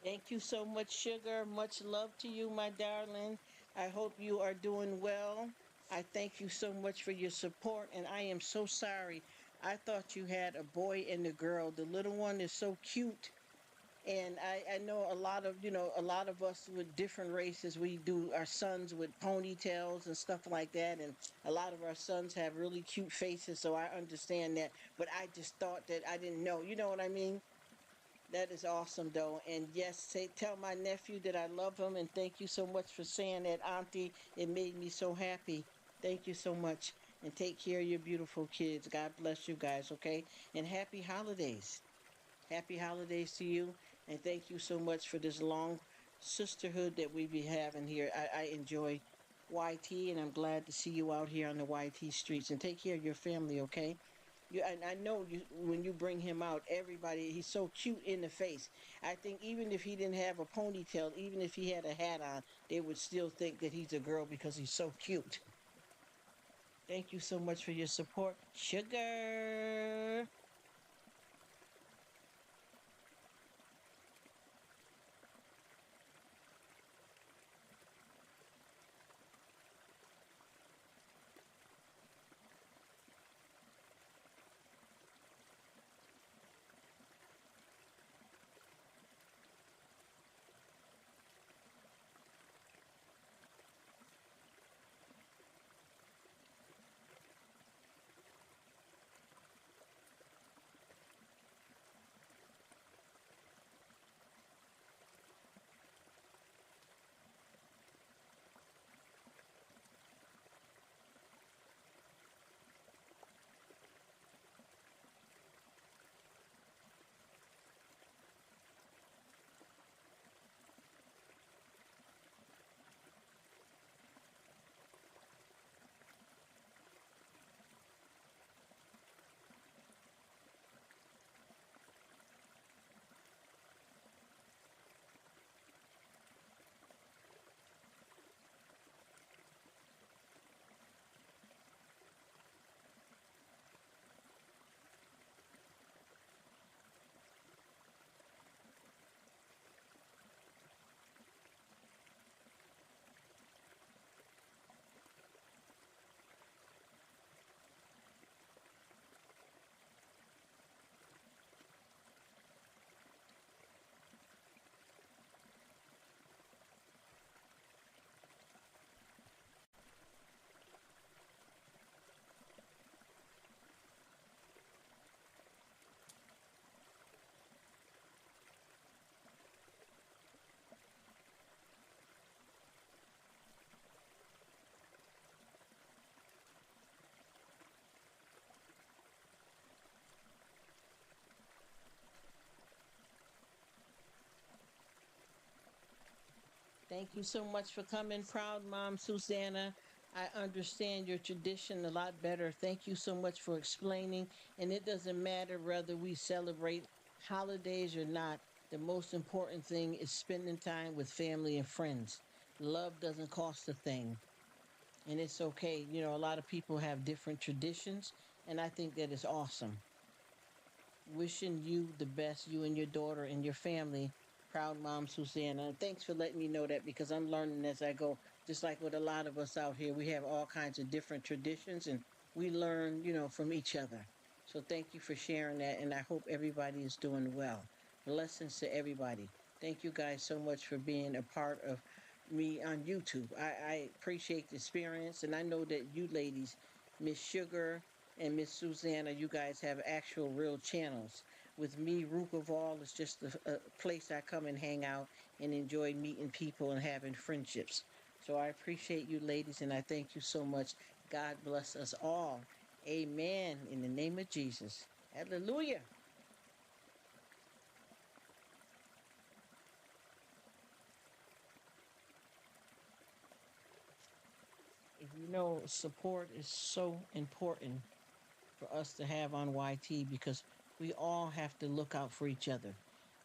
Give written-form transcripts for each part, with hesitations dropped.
Thank you so much, Sugar. Much love to you, my darling. I hope you are doing well. I thank you so much for your support, and I am so sorry. I thought you had a boy and a girl. The little one is so cute. And I know a lot of us with different races, we do our sons with ponytails and stuff like that. And a lot of our sons have really cute faces. So I understand that. But I just thought that I didn't know. You know what I mean? That is awesome, though. And yes, tell my nephew that I love him. And thank you so much for saying that, Auntie. It made me so happy. Thank you so much. And take care of your beautiful kids. God bless you guys, okay? And happy holidays. Happy holidays to you, and thank you so much for this long sisterhood that we be having here. I enjoy YT, and I'm glad to see you out here on the YT streets. And take care of your family, okay? And I know when you bring him out, everybody, he's so cute in the face. I think even if he didn't have a ponytail, even if he had a hat on, they would still think that he's a girl because he's so cute. Thank you so much for your support, Sugar. Thank you so much for coming, proud mom Susanna. I understand your tradition a lot better. Thank you so much for explaining. And it doesn't matter whether we celebrate holidays or not. The most important thing is spending time with family and friends. Love doesn't cost a thing. And it's okay. A lot of people have different traditions, and I think that is awesome. Wishing you the best, you and your daughter and your family. Proud mom, Susanna. And thanks for letting me know that because I'm learning as I go. Just like with a lot of us out here, we have all kinds of different traditions and we learn, from each other. So thank you for sharing that. And I hope everybody is doing well. Blessings to everybody. Thank you guys so much for being a part of me on YouTube. I appreciate the experience. And I know that you ladies, Miss Sugar, and Miss Susanna, you guys have actual real channels. With me, Rruk of all is just a place I come and hang out and enjoy meeting people and having friendships. So I appreciate you ladies and I thank you so much. God bless us all. Amen. In the name of Jesus. Hallelujah. Support is so important for us to have on YT because we all have to look out for each other.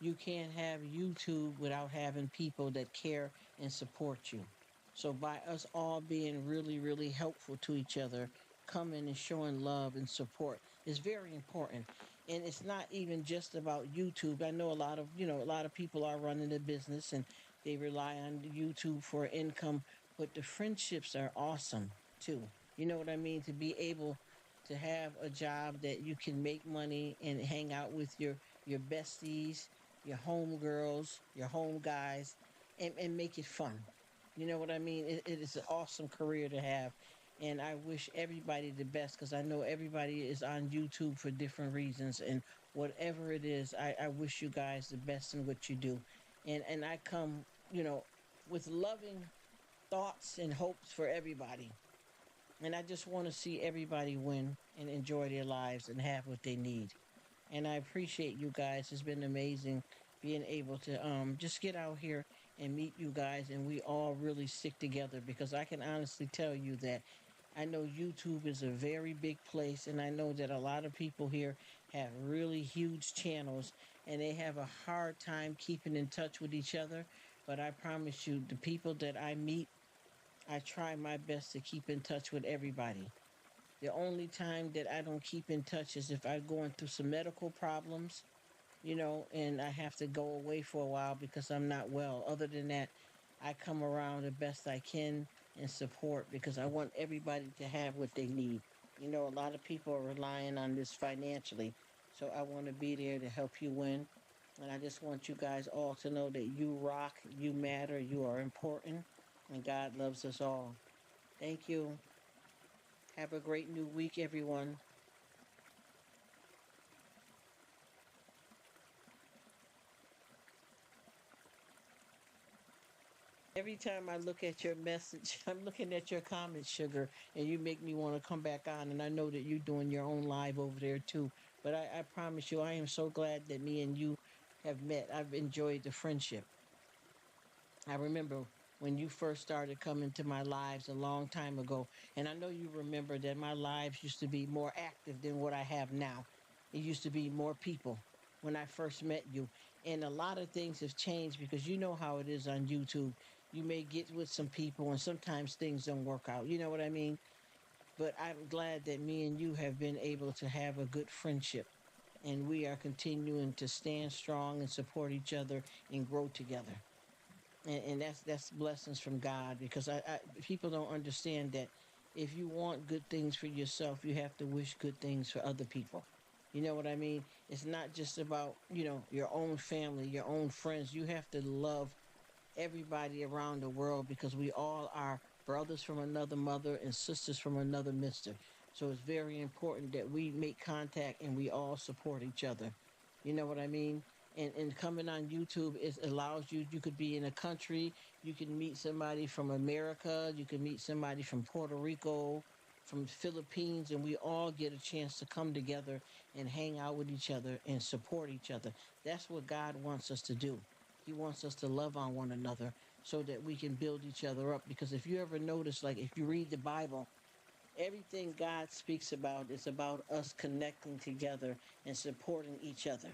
You can't have YouTube without having people that care and support you. So by us all being really, really helpful to each other, coming and showing love and support is very important. And it's not even just about YouTube. I know a lot of people are running a business and they rely on YouTube for income, but the friendships are awesome too. You know what I mean? To be able to have a job that you can make money and hang out with your besties, your home girls, your home guys, and make it fun. You know what I mean? It is an awesome career to have. And I wish everybody the best because I know everybody is on YouTube for different reasons. And whatever it is, I wish you guys the best in what you do. And I come, you know, with loving thoughts and hopes for everybody. And I just want to see everybody win and enjoy their lives and have what they need. And I appreciate you guys. It's been amazing being able to just get out here and meet you guys and we all really stick together because I can honestly tell you that I know YouTube is a very big place and I know that a lot of people here have really huge channels and they have a hard time keeping in touch with each other, but I promise you the people that I meet, I try my best to keep in touch with everybody. The only time that I don't keep in touch is if I'm going through some medical problems, and I have to go away for a while because I'm not well. Other than that, I come around the best I can and support because I want everybody to have what they need. A lot of people are relying on this financially. So I want to be there to help you win. And I just want you guys all to know that you rock, you matter, you are important, and God loves us all. Thank you. Have a great new week, everyone. Every time I look at your message, I'm looking at your comments, Sugar, and you make me want to come back on. And I know that you're doing your own live over there too. But I promise you, I am so glad that me and you have met. I've enjoyed the friendship. I remember when you first started coming to my lives a long time ago. And I know you remember that my lives used to be more active than what I have now. It used to be more people when I first met you. And a lot of things have changed because you know how it is on YouTube. You may get with some people and sometimes things don't work out. You know what I mean? But I'm glad that me and you have been able to have a good friendship. And we are continuing to stand strong and support each other and grow together, and that's blessings from God because people don't understand that if you want good things for yourself, you have to wish good things for other people. You know what I mean? It's not just about your own family, your own friends. You have to love everybody around the world because we all are brothers from another mother and sisters from another mister. So it's very important that we make contact and we all support each other. You know what I mean? And coming on YouTube, it allows you could be in a country, you can meet somebody from America, you can meet somebody from Puerto Rico, from the Philippines, and we all get a chance to come together and hang out with each other and support each other. That's what God wants us to do. He wants us to love on one another so that we can build each other up. Because if you ever notice, like if you read the Bible, everything God speaks about is about us connecting together and supporting each other.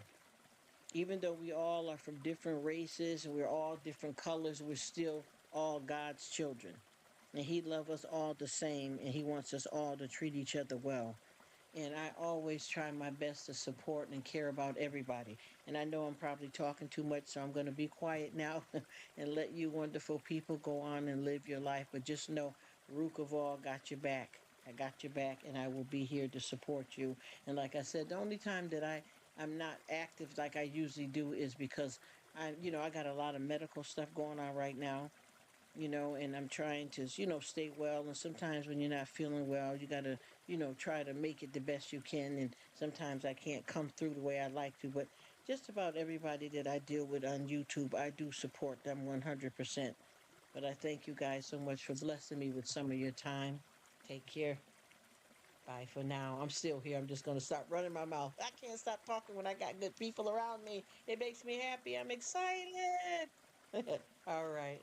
Even though we all are from different races and we're all different colors, we're still all God's children. And He loves us all the same and He wants us all to treat each other well. And I always try my best to support and care about everybody. And I know I'm probably talking too much, so I'm going to be quiet now and let you wonderful people go on and live your life. But just know, Rruk of all got your back. I got your back, and I will be here to support you. And like I said, the only time that I'm not active like I usually do is because I got a lot of medical stuff going on right now, and I'm trying to, stay well. And sometimes when you're not feeling well, you got to, try to make it the best you can. And sometimes I can't come through the way I like to. But just about everybody that I deal with on YouTube, I do support them 100%. But I thank you guys so much for blessing me with some of your time. Take care. Bye for now. I'm still here. I'm just going to stop running my mouth. I can't stop talking when I got good people around me. It makes me happy. I'm excited. All right.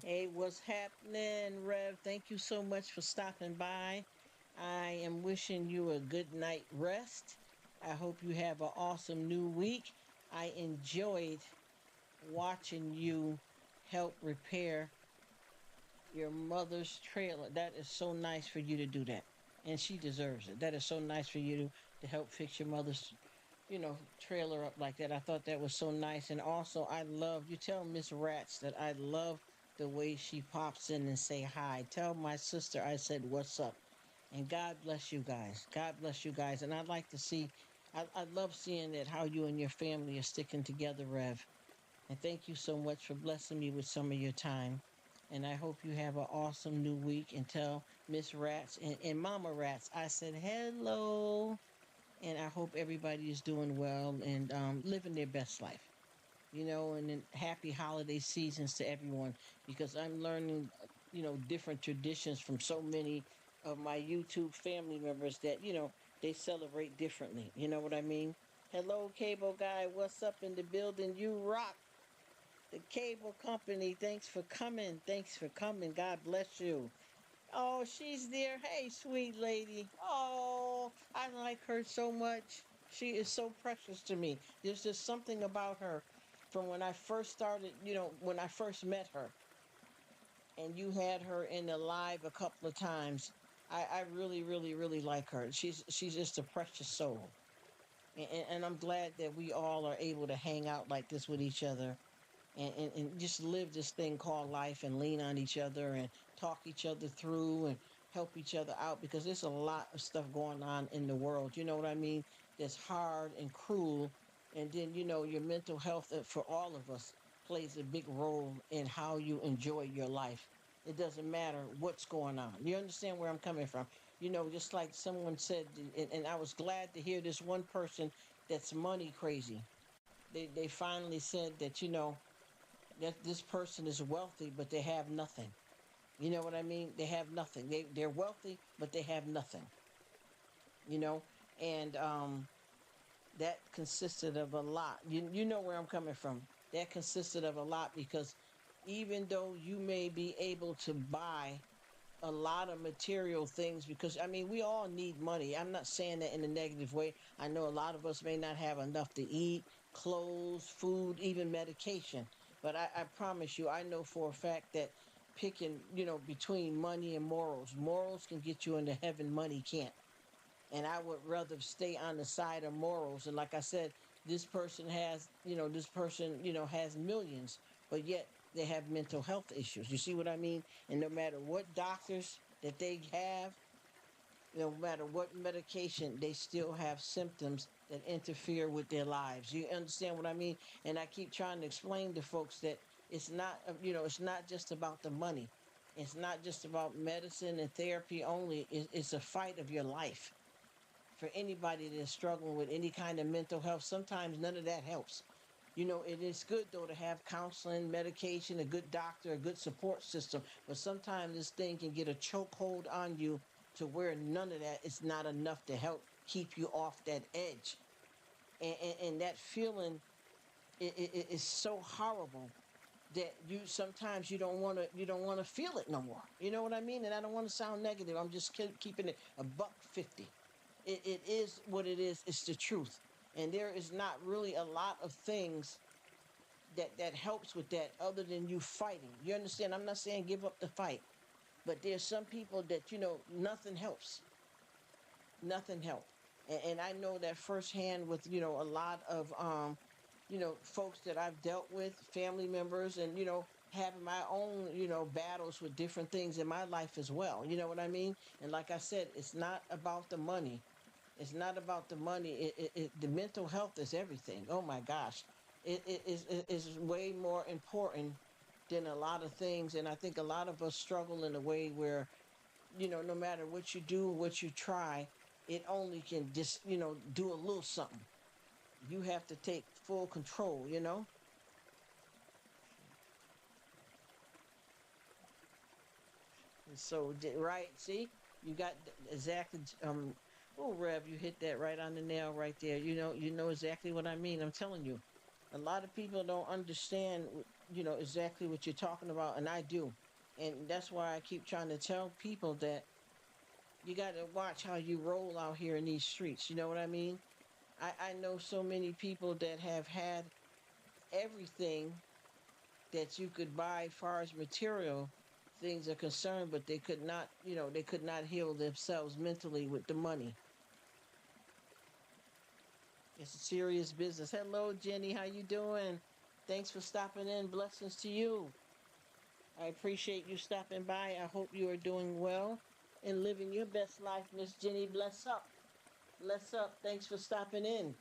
Hey, what's happening, Rev? Thank you so much for stopping by. I am wishing you a good night rest. I hope you have an awesome new week. I enjoyed watching you help repair your mother's trailer. That is so nice for you to do that. And she deserves it. That is so nice for you to help fix your mother's, trailer up like that. I thought that was so nice. And also, I love, you tell Miss Rats that I love the way she pops in and say hi. Tell my sister I said, what's up? And God bless you guys. God bless you guys. And I'd like to see, I love seeing that how you and your family are sticking together, Rev. And thank you so much for blessing me with some of your time. And I hope you have an awesome new week. And tell Miss Rats and Mama Rats, I said hello. And I hope everybody is doing well and living their best life. And then happy holiday seasons to everyone because I'm learning, different traditions from so many of my YouTube family members that, they celebrate differently. You know what I mean? Hello, cable guy. What's up in the building? You rock the cable company. Thanks for coming. Thanks for coming. God bless you. Oh, she's there. Hey, sweet lady. Oh, I like her so much. She is so precious to me. There's just something about her from when I first started, when I first met her and you had her in the live a couple of times. I really, really, really like her. She's just a precious soul. And I'm glad that we all are able to hang out like this with each other and just live this thing called life and lean on each other and talk each other through and help each other out because there's a lot of stuff going on in the world. You know what I mean? That's hard and cruel. And then, your mental health for all of us plays a big role in how you enjoy your life. It doesn't matter what's going on. You understand where I'm coming from? Just like someone said, and I was glad to hear this one person that's money crazy. They finally said that, that this person is wealthy, but they have nothing. You know what I mean? They have nothing. They're wealthy, but they have nothing. You know, and that consisted of a lot. You know where I'm coming from. That consisted of a lot because even though you may be able to buy a lot of material things because I mean we all need money. I'm not saying that in a negative way. I know a lot of us may not have enough to eat, clothes, food, even medication. But I promise you, I know for a fact that picking, between money and morals, morals can get you into heaven, money can't. And I would rather stay on the side of morals. And like I said, this person, has millions, but yet they have mental health issues. You see what I mean? And no matter what doctors that they have, no matter what medication, they still have symptoms that interfere with their lives. You understand what I mean? And I keep trying to explain to folks that it's not, it's not just about the money. It's not just about medicine and therapy only. It's a fight of your life for anybody that's struggling with any kind of mental health. Sometimes none of that helps. It is good though to have counseling, medication, a good doctor, a good support system. But sometimes this thing can get a chokehold on you to where none of that is not enough to help keep you off that edge. And that feeling is so horrible that you sometimes you don't want to feel it no more. You know what I mean? And I don't want to sound negative. I'm just keeping it a buck 50. It is what it is. It's the truth. And there is not really a lot of things that helps with that other than you fighting. You understand? I'm not saying give up the fight, but there's some people that nothing helps. Nothing helps. And I know that firsthand with a lot of folks that I've dealt with, family members, and having my own battles with different things in my life as well. You know what I mean? And like I said, it's not about the money. It's not about the money. The mental health is everything. Oh my gosh, it is way more important than a lot of things. And I think a lot of us struggle in a way where no matter what you do, what you try, it only can just do a little something. You have to take full control. And so right, see, you got exactly. Oh, Rev, you hit that right on the nail right there. You know exactly what I mean. I'm telling you, a lot of people don't understand. exactly what you're talking about, and I do. And that's why I keep trying to tell people that you got to watch how you roll out here in these streets. You know what I mean? I know so many people that have had everything that you could buy as far as material things are concerned, but they could not, they could not heal themselves mentally with the money. It's a serious business. Hello, Jenny. How you doing? Thanks for stopping in. Blessings to you. I appreciate you stopping by. I hope you are doing well and living your best life, Miss Jenny. Bless up. Bless up. Thanks for stopping in.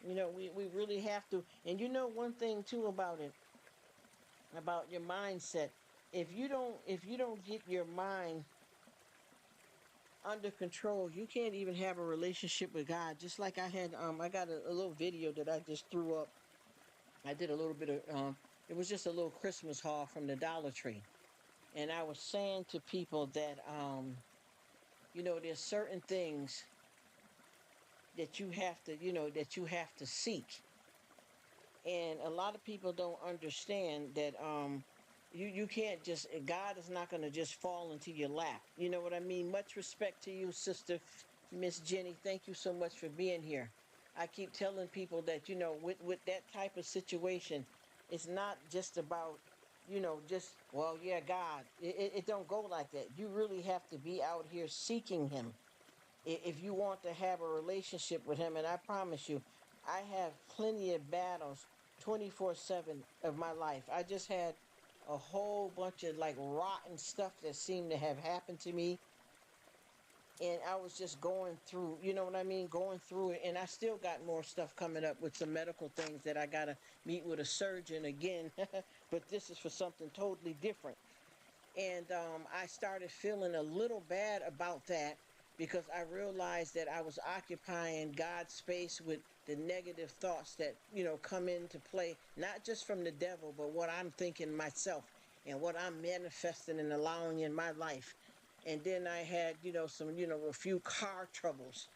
We really have to. And one thing too about your mindset. If you don't get your mind under control, you can't even have a relationship with God. Just like I got a little video that I just threw up. I did a little bit of it was just a little Christmas haul from the Dollar Tree. And I was saying to people that there's certain things that you have to seek. And a lot of people don't understand that you can't just, God is not going to just fall into your lap. You know what I mean? Much respect to you, sister Miss Jenny. Thank you so much for being here. I keep telling people that with that type of situation, it's not just about just, well, yeah, God. It don't go like that. You really have to be out here seeking Him if you want to have a relationship with Him. And I promise you, I have plenty of battles 24/7 of my life. I just had a whole bunch of like rotten stuff that seemed to have happened to me. And I was just going through, you know what I mean? Going through it. And I still got more stuff coming up with some medical things that I got to meet with a surgeon again. But this is for something totally different. And I started feeling a little bad about that because I realized that I was occupying God's space with the negative thoughts that, come into play, not just from the devil, but what I'm thinking myself and what I'm manifesting and allowing in my life. And then I had, a few car troubles.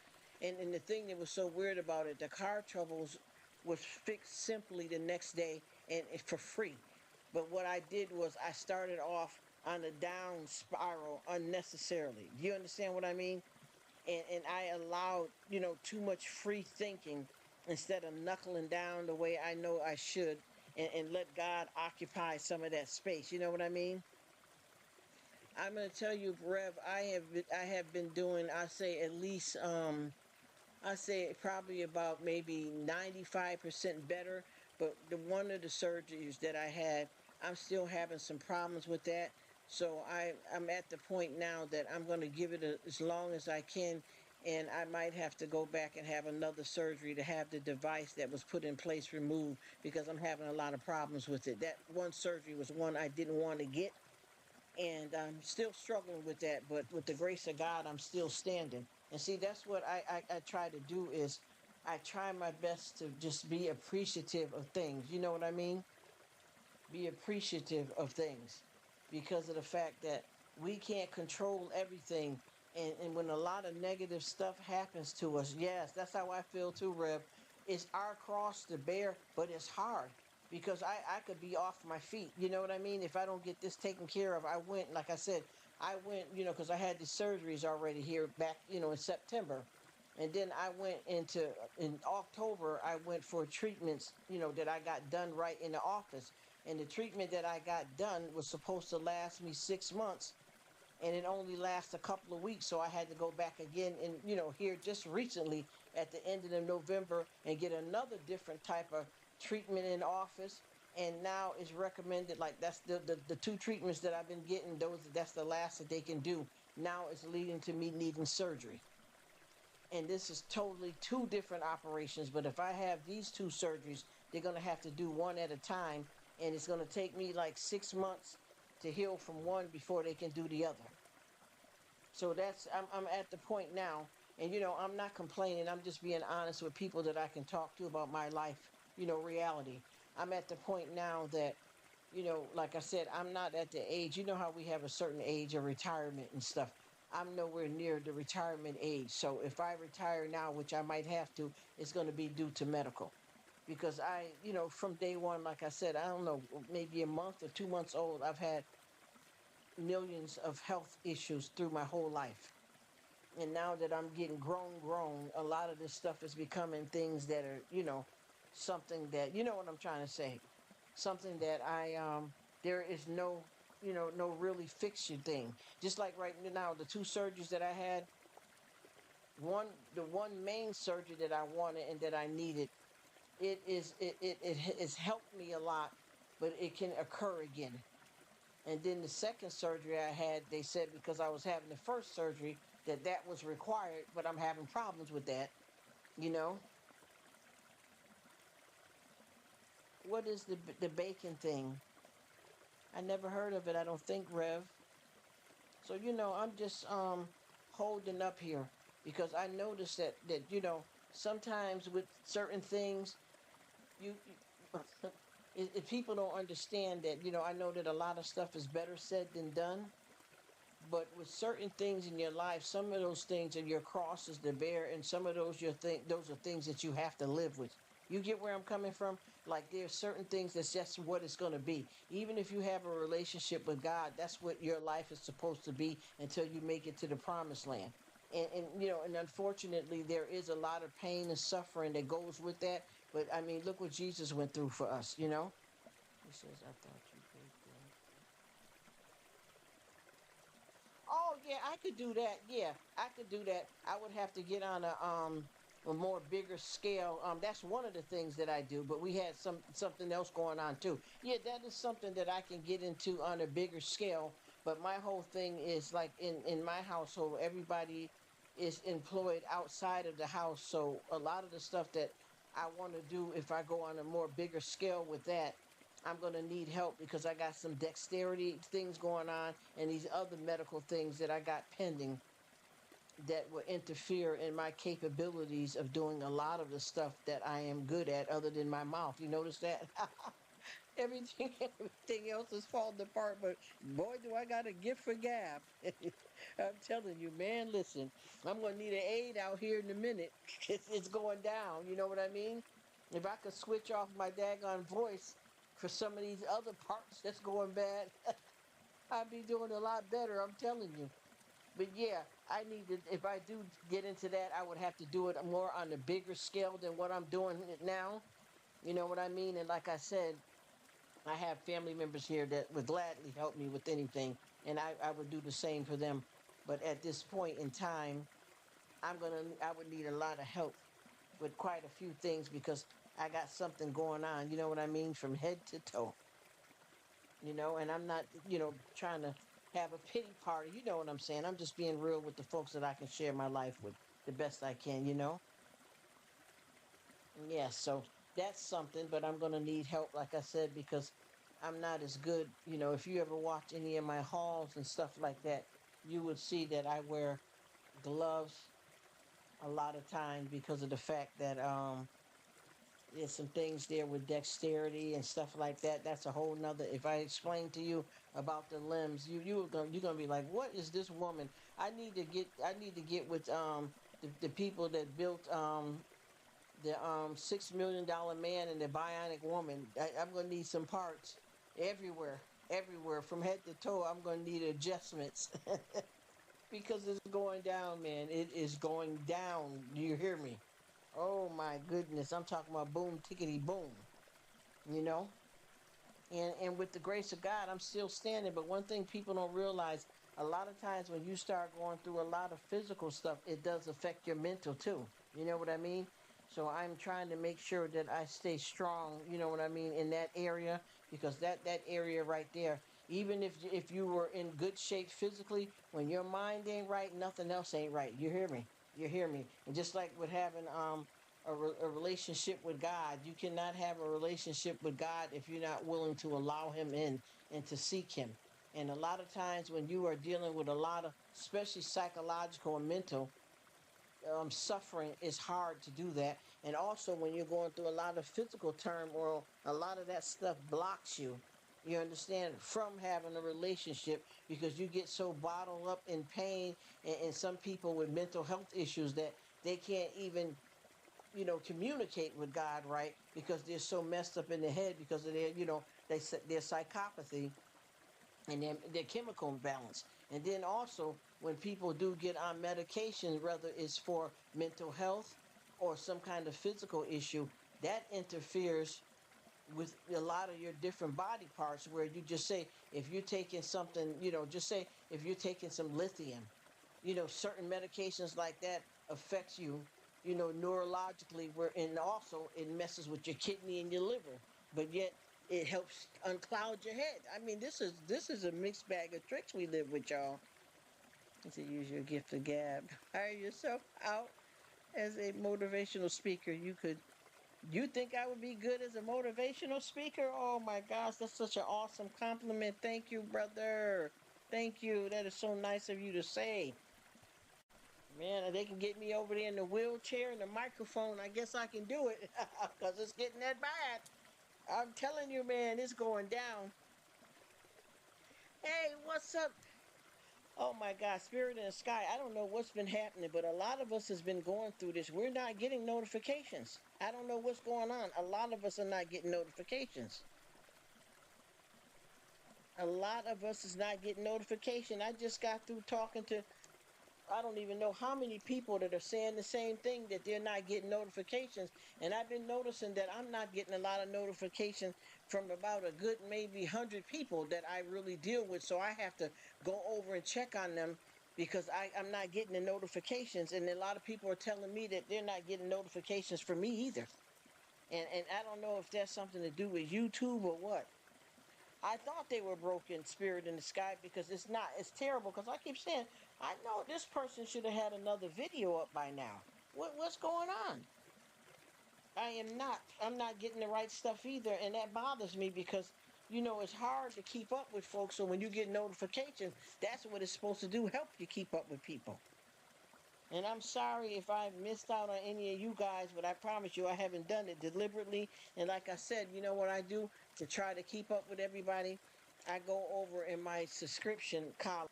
And the thing that was so weird about it, the car troubles was fixed simply the next day and for free. But what I did was I started off on a down spiral unnecessarily. Do you understand what I mean? And I allowed, too much free thinking instead of knuckling down the way I know I should and let God occupy some of that space. You know what I mean? I'm going to tell you, Rev, I have been doing, I say at least I say probably about maybe 95% better. But one of the surgeries that I had, I'm still having some problems with that. So I'm at the point now that I'm going to give it as long as I can. And I might have to go back and have another surgery to have the device that was put in place removed because I'm having a lot of problems with it. That one surgery was one I didn't want to get. And I'm still struggling with that, but with the grace of God, I'm still standing. And see, that's what I try to do is I try my best to just be appreciative of things. You know what I mean? Be appreciative of things because of the fact that we can't control everything. And when a lot of negative stuff happens to us, yes, that's how I feel too, Rev. It's our cross to bear, but it's hard because I could be off my feet. You know what I mean? If I don't get this taken care of, I went, like I said, I went, because I had the surgeries already here back, in September. And then I went in October, I went for treatments, that I got done right in the office. And the treatment that I got done was supposed to last me 6 months. And it only lasts a couple of weeks. So I had to go back again and, here just recently at the end of the November and get another different type of treatment in office. And now it's recommended, like that's the two treatments that I've been getting, that's the last that they can do. Now it's leading to me needing surgery. And this is totally two different operations. But if I have these two surgeries, they're going to have to do one at a time. And it's going to take me like 6 months to heal from one before they can do the other. So I'm at the point now. And, I'm not complaining. I'm just being honest with people that I can talk to about my life, reality. I'm at the point now that, like I said, I'm not at the age, how we have a certain age of retirement and stuff. I'm nowhere near the retirement age. So if I retire now, which I might have to, it's going to be due to medical. because from day one, like I said, I don't know, maybe a month or 2 months old, I've had millions of health issues through my whole life. And now that I'm getting grown, a lot of this stuff is becoming things that are, something that, you know what I'm trying to say, something that there is no, no really fix your thing. Just like right now, the two surgeries that I had, the one main surgery that I wanted and that I needed, it has helped me a lot, but it can occur again. And then the second surgery I had, they said because I was having the first surgery that was required, but I'm having problems with that. You know, what is the bacon thing? I never heard of it. I don't think, Rev. So I'm just holding up here because I noticed that sometimes with certain things you if people don't understand that I know that a lot of stuff is better said than done. But with certain things in your life, some of those things are your crosses to bear, and some of those are things that you have to live with. You get where I'm coming from? Like there's certain things that's just what it's going to be. Even if you have a relationship with God, that's what your life is supposed to be until you make it to the promised land. And unfortunately, there is a lot of pain and suffering that goes with that. But I mean, look what Jesus went through for us. He says, "I thought you baked them." Oh yeah, I could do that. Yeah, I could do that. I would have to get on a more bigger scale. That's one of the things that I do, but we had something else going on too. Yeah, that is something that I can get into on a bigger scale. But my whole thing is like in my household, everybody is employed outside of the house, so a lot of the stuff that I want to do, if I go on a more bigger scale with that, I'm going to need help because I got some dexterity things going on and these other medical things that I got pending that will interfere in my capabilities of doing a lot of the stuff that I am good at other than my mouth. You notice that? Everything else is falling apart, but boy, do I got a gift for gab. I'm telling you, man, listen, I'm going to need an aid out here in a minute. It's going down. You know what I mean? If I could switch off my daggone voice for some of these other parts that's going bad, I'd be doing a lot better, I'm telling you. But yeah, I need to, if I do get into that, I would have to do it more on a bigger scale than what I'm doing it now. You know what I mean? And like I said, I have family members here that would gladly help me with anything, and I would do the same for them. But at this point in time, I would need a lot of help with quite a few things because I got something going on, you know what I mean, from head to toe, and I'm not, trying to have a pity party, you know what I'm saying? I'm just being real with the folks that I can share my life with the best I can. Yeah, so that's something, but I'm going to need help, like I said, because I'm not as good. If you ever watch any of my hauls and stuff like that, you would see that I wear gloves a lot of times because of the fact that there's some things there with dexterity and stuff like that. That's a whole nother. If I explain to you about the limbs, you're gonna be like, what is this woman? I need to get with the people that built the $6 million man and the bionic woman. I'm gonna need some parts everywhere from head to toe. I'm gonna need adjustments because it's going down, man. It is going down. Do you hear me? Oh my goodness, I'm talking about boom tickety boom. You know, and with the grace of God, I'm still standing. But one thing people don't realize, a lot of times when you start going through a lot of physical stuff, it does affect your mental too. You know what I mean? So I'm trying to make sure that I stay strong, you know what I mean, in that area, because that area right there, even if you were in good shape physically, when your mind ain't right, nothing else ain't right. You hear me? You hear me? And just like with having a relationship with God, you cannot have a relationship with God if you're not willing to allow him in and to seek him. And a lot of times when you are dealing with a lot of, especially psychological and mental suffering, it's hard to do that. And also, when you're going through a lot of physical turmoil, a lot of that stuff blocks you. You understand, from having a relationship because you get so bottled up in pain, and some people with mental health issues that they can't even communicate with God, right? Because they're so messed up in the head because of their psychopathy and their chemical imbalance. And then also, when people do get on medication, whether it's for mental health or some kind of physical issue, that interferes with a lot of your different body parts, where you just say, if you're taking something, just say if you're taking some lithium, certain medications like that affects you, neurologically, where and also it messes with your kidney and your liver, but yet it helps uncloud your head. I mean, this is a mixed bag of tricks we live with, y'all. To use your gift of gab, hire yourself out as a motivational speaker. You think I would be good as a motivational speaker? Oh my gosh, that's such an awesome compliment. Thank you, brother. Thank you. That is so nice of you to say. Man, they can get me over there in the wheelchair and the microphone. I guess I can do it because it's getting that bad. I'm telling you, man, it's going down. Hey, what's up? Oh my God, Spirit in the Sky. I don't know what's been happening, but a lot of us has been going through this. We're not getting notifications. I don't know what's going on. A lot of us are not getting notifications. A lot of us is not getting notification. I just got through talking to I don't even know how many people that are saying the same thing, that they're not getting notifications. And I've been noticing that I'm not getting a lot of notifications from about a good maybe 100 people that I really deal with. So I have to go over and check on them because I'm not getting the notifications. And a lot of people are telling me that they're not getting notifications from me either. And I don't know if that's something to do with YouTube or what. I thought they were broken, Spirit in the Sky, because it's not. It's terrible because I keep saying, I know this person should have had another video up by now. What's going on? I'm not getting the right stuff either, and that bothers me because it's hard to keep up with folks. So when you get notifications, that's what it's supposed to do, help you keep up with people. And I'm sorry if I missed out on any of you guys, but I promise you I haven't done it deliberately. And like I said, you know what I do to try to keep up with everybody? I go over in my subscription column,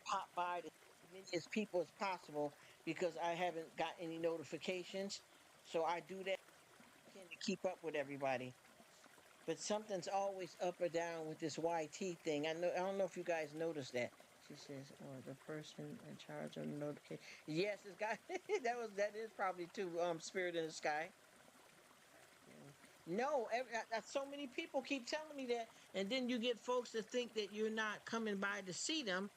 pop by to as many as people as possible because I haven't got any notifications. So I do that to keep up with everybody. But something's always up or down with this YT thing. I don't know if you guys noticed that. She says, "Oh, the person in charge of the notification." Yes, it's got that is probably too Spirit in the Sky. No, so many people keep telling me that, and then you get folks that think that you're not coming by to see them,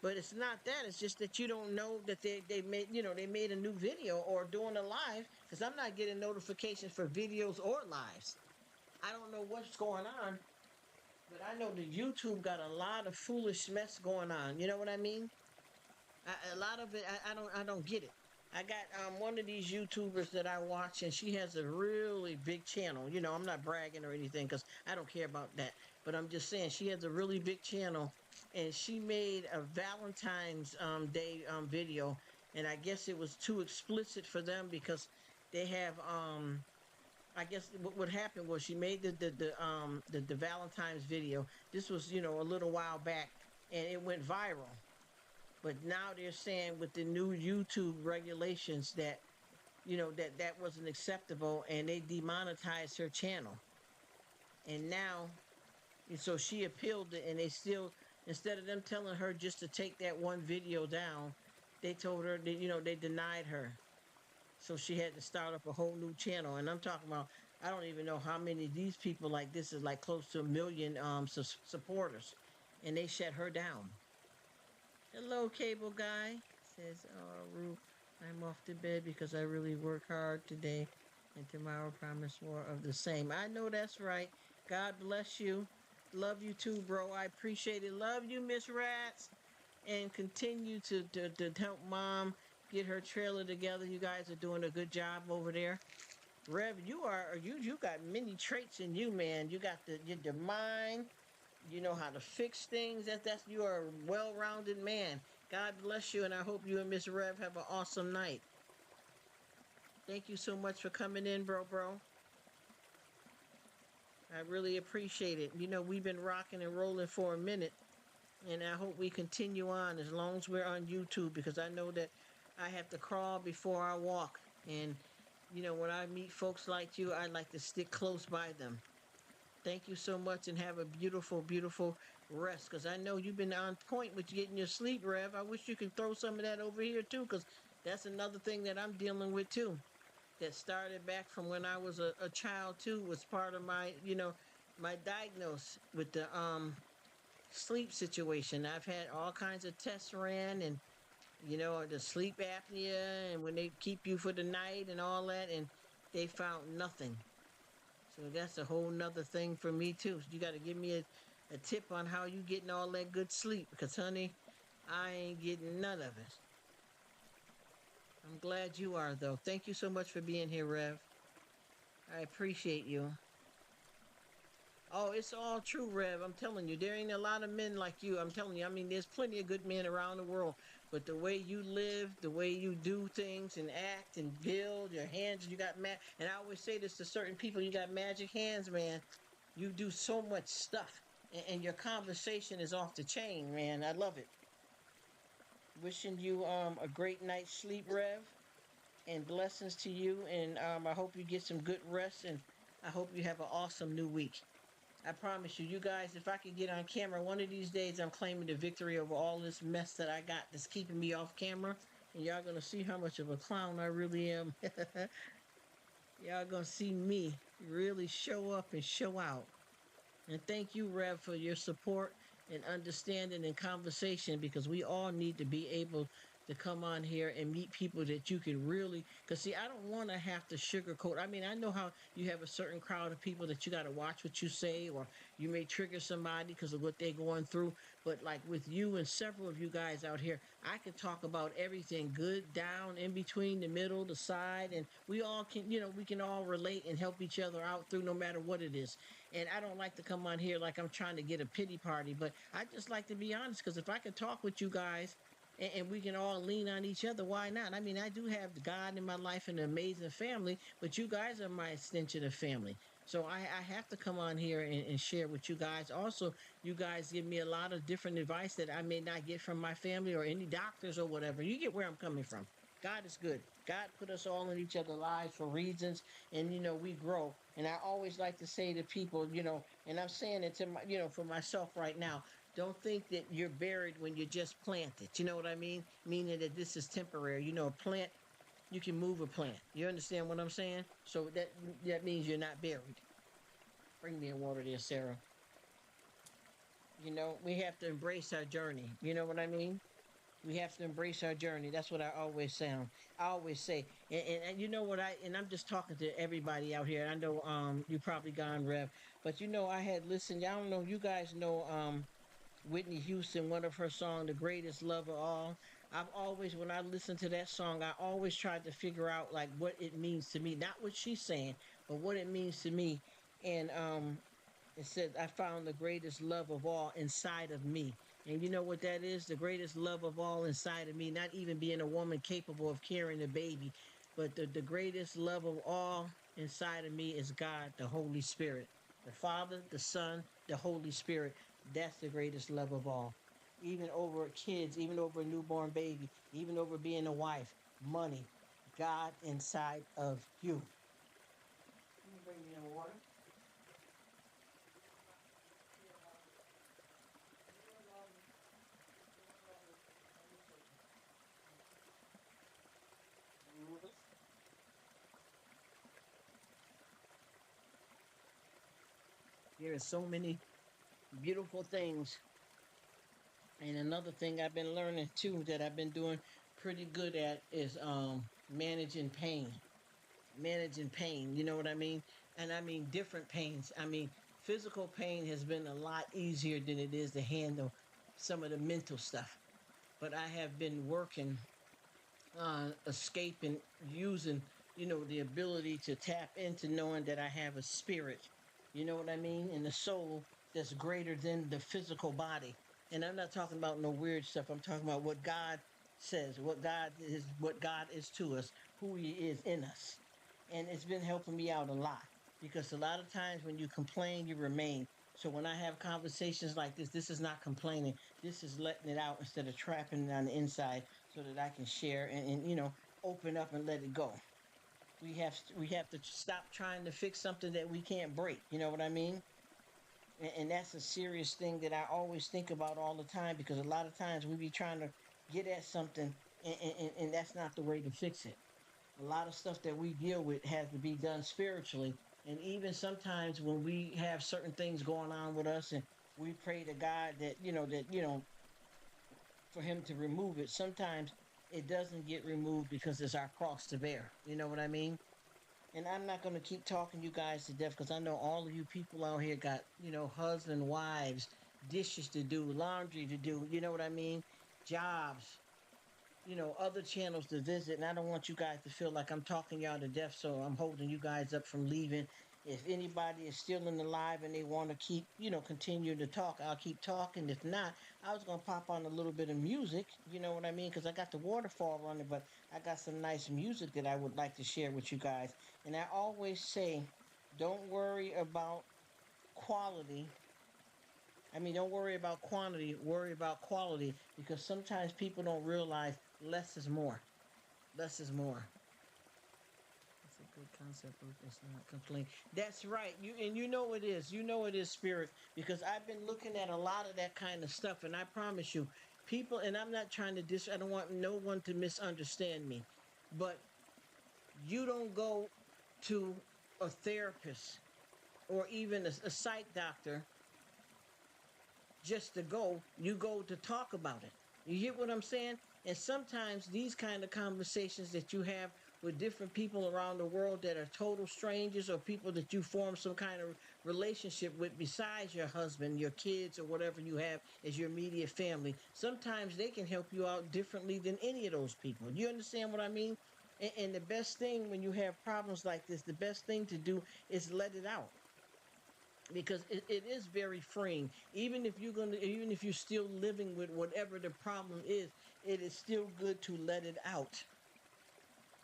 but it's not that. It's just that you don't know that they made they made a new video or doing a live, because I'm not getting notifications for videos or lives. I don't know what's going on, but I know the YouTube got a lot of foolish mess going on. You know what I mean? A lot of it, I don't get it. I got one of these YouTubers that I watch, and she has a really big channel. I'm not bragging or anything because I don't care about that. But I'm just saying she has a really big channel, and she made a Valentine's Day video, and I guess it was too explicit for them because they have I guess what happened was she made the Valentine's video. This was a little while back, and it went viral. But now they're saying with the new YouTube regulations that that wasn't acceptable, and they demonetized her channel. And now, so she appealed it, and they still, instead of them telling her just to take that one video down, they told her that they denied her. So she had to start up a whole new channel. And I'm talking about, I don't even know how many of these people, like this is like close to 1 million supporters, and they shut her down. Hello, cable guy. Says, "Oh, Rruk, I'm off to bed because I really work hard today, and tomorrow promise more of the same." I know that's right. God bless you. Love you too, bro. I appreciate it. Love you, Miss Rats. And continue to help Mom get her trailer together. You guys are doing a good job over there. Rev, you got many traits in you, man. You got your mind. You know how to fix things. That's you are a well-rounded man. God bless you, and I hope you and Miss Rev have an awesome night. Thank you so much for coming in, bro. I really appreciate it. We've been rocking and rolling for a minute, and I hope we continue on as long as we're on YouTube, because I know that I have to crawl before I walk. And, when I meet folks like you, I like to stick close by them. Thank you so much and have a beautiful, beautiful rest. Because I know you've been on point with getting your sleep, Rev. I wish you could throw some of that over here, too, because that's another thing that I'm dealing with, too. That started back from when I was a child, too, was part of my diagnosis with the sleep situation. I've had all kinds of tests ran and the sleep apnea and when they keep you for the night and all that, and they found nothing. So that's a whole nother thing for me too. You got to give me a tip on how you getting all that good sleep because, honey, I ain't getting none of it. I'm glad you are, though. Thank you so much for being here, Rev. I appreciate you. Oh, it's all true, Rev. I'm telling you, there ain't a lot of men like you. I'm telling you. I mean, there's plenty of good men around the world, but the way you live, the way you do things and act and build your hands, you got and I always say this to certain people, you got magic hands, man. You do so much stuff, and your conversation is off the chain, man. I love it. Wishing you a great night's sleep, Rev, and blessings to you. And I hope you get some good rest, and I hope you have an awesome new week. I promise you, you guys, if I could get on camera one of these days, I'm claiming the victory over all this mess that I got that's keeping me off camera. And y'all gonna see how much of a clown I really am. Y'all gonna see me really show up and show out. And thank you, Rev, for your support and understanding and conversation because we all need to be able to come on here and meet people that you can really. Because, see, I don't want to have to sugarcoat. I mean, I know how you have a certain crowd of people that you got to watch what you say, or you may trigger somebody because of what they're going through. But, like with you and several of you guys out here, I can talk about everything good, down, in between, the middle, the side. And we all can, we can all relate and help each other out through no matter what it is. And I don't like to come on here like I'm trying to get a pity party, but I just like to be honest because if I can talk with you guys and we can all lean on each other, why not? I mean, I do have God in my life and an amazing family, but you guys are my extension of family. So I have to come on here and share with you guys. Also, you guys give me a lot of different advice that I may not get from my family or any doctors or whatever. You get where I'm coming from. God is good. God put us all in each other's lives for reasons, and we grow. And I always like to say to people, and I'm saying it to for myself right now. Don't think that you're buried when you just planted. You know what I mean? Meaning that this is temporary. A plant, you can move a plant. You understand what I'm saying? So that means you're not buried. Bring me a water there, Sarah. We have to embrace our journey. You know what I mean? We have to embrace our journey. That's what I always sound. I always say, and you know what and I'm just talking to everybody out here. I know you probably gone, Rev, but I had listened. I don't know. You guys know Whitney Houston, one of her songs, "The Greatest Love of All." I've always, when I listen to that song, I always tried to figure out like what it means to me, not what she's saying, but what it means to me. And it said, I found the greatest love of all inside of me. And you know what that is? The greatest love of all inside of me, not even being a woman capable of carrying a baby, but the greatest love of all inside of me is God, the Holy Spirit. The Father, the Son, the Holy Spirit. That's the greatest love of all. Even over kids, even over a newborn baby, even over being a wife, money, God inside of you. Can you bring me some water? There are so many beautiful things. And another thing I've been learning too that I've been doing pretty good at is managing pain. Managing pain, you know what I mean? And I mean different pains. I mean, physical pain has been a lot easier than it is to handle some of the mental stuff. But I have been working escaping using the ability to tap into knowing that I have a spirit, you know what I mean, and the soul that's greater than the physical body. And I'm not talking about no weird stuff. I'm talking about what God says, what God is to us, who he is in us. And it's been helping me out a lot because a lot of times when you complain, you remain. So when I have conversations like this is not complaining. This is letting it out instead of trapping it on the inside. so that I can share and open up and let it go. We have to stop trying to fix something that we can't break. You know what I mean? And that's a serious thing that I always think about all the time, because a lot of times we be trying to get at something, and that's not the way to fix it. A lot of stuff that we deal with has to be done spiritually. And even sometimes when we have certain things going on with us and we pray to God that for him to remove it, sometimes it doesn't get removed because it's our cross to bear. You know what I mean? And I'm not going to keep talking you guys to death, because I know all of you people out here got, husband, wives, dishes to do, laundry to do, you know what I mean? Jobs, other channels to visit. And I don't want you guys to feel like I'm talking y'all to death, so I'm holding you guys up from leaving. If anybody is still in the live and they want to keep, continue to talk, I'll keep talking. If not, I was going to pop on a little bit of music, you know what I mean? Because I got the waterfall running, but I got some nice music that I would like to share with you guys. And I always say, don't worry about quality. I mean, don't worry about quantity, worry about quality, because sometimes people don't realize less is more. Less is more. That's a good concept. It's not complain. That's right. You know it is. You know it is, spirit, because I've been looking at a lot of that kind of stuff, and I promise you, people. And I'm not trying to I don't want no one to misunderstand me, but you don't go to a therapist or even a psych doctor just to go. You go to talk about it. You get what I'm saying? And sometimes these kind of conversations that you have with different people around the world that are total strangers, or people that you form some kind of relationship with besides your husband, your kids, or whatever you have as your immediate family, sometimes they can help you out differently than any of those people. You understand what I mean? And the best thing when you have problems like this, the best thing to do is let it out, because it is very freeing. Even if you're still living with whatever the problem is, it is still good to let it out.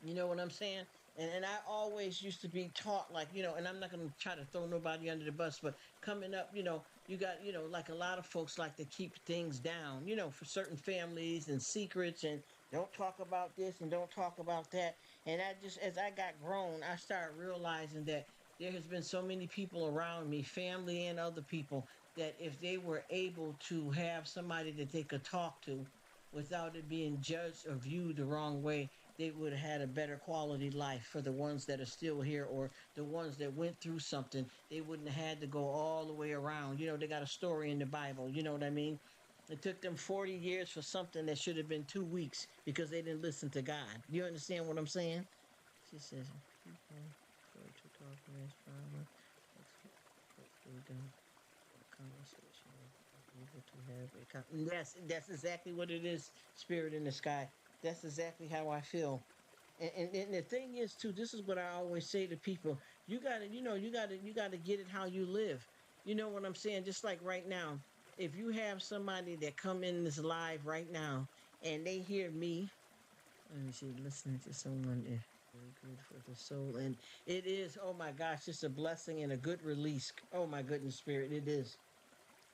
You know what I'm saying? And I always used to be taught, like, and I'm not going to try to throw nobody under the bus, but coming up, you got, like a lot of folks like to keep things down, for certain families, and secrets, and don't talk about this and don't talk about that. And I just, as I got grown, I started realizing that there has been so many people around me, family and other people, that if they were able to have somebody that they could talk to without it being judged or viewed the wrong way, they would have had a better quality life. For the ones that are still here, or the ones that went through something, they wouldn't have had to go all the way around. They got a story in the Bible, you know what I mean? It took them 40 years for something that should have been 2 weeks, because they didn't listen to God. You understand what I'm saying? She says, people go to talk in this drama. Hopefully done conversation. Able to have yes, that's exactly what it is, spirit in the sky. That's exactly how I feel. And the thing is too, this is what I always say to people. You gotta get it how you live. You know what I'm saying? Just like right now, if you have somebody that come in this live right now and they hear me, let me see, listening to someone is very good for the soul. And it is, oh my gosh, it's a blessing and a good release. Oh my goodness, spirit, it is.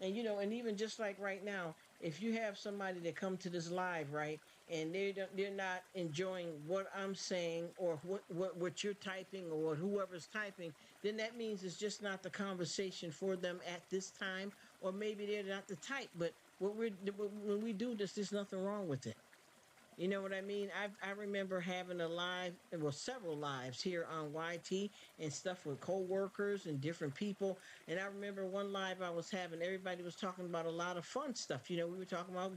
And and even just like right now, if you have somebody that come to this live, right, and they're not enjoying what I'm saying, or what you're typing, or what whoever's typing, then that means it's just not the conversation for them at this time. Or maybe they're not the type. But when we do this, there's nothing wrong with it. You know what I mean? I remember having a live, well, several lives here on YT and stuff with coworkers and different people. And I remember one live I was having, everybody was talking about a lot of fun stuff. We were talking about,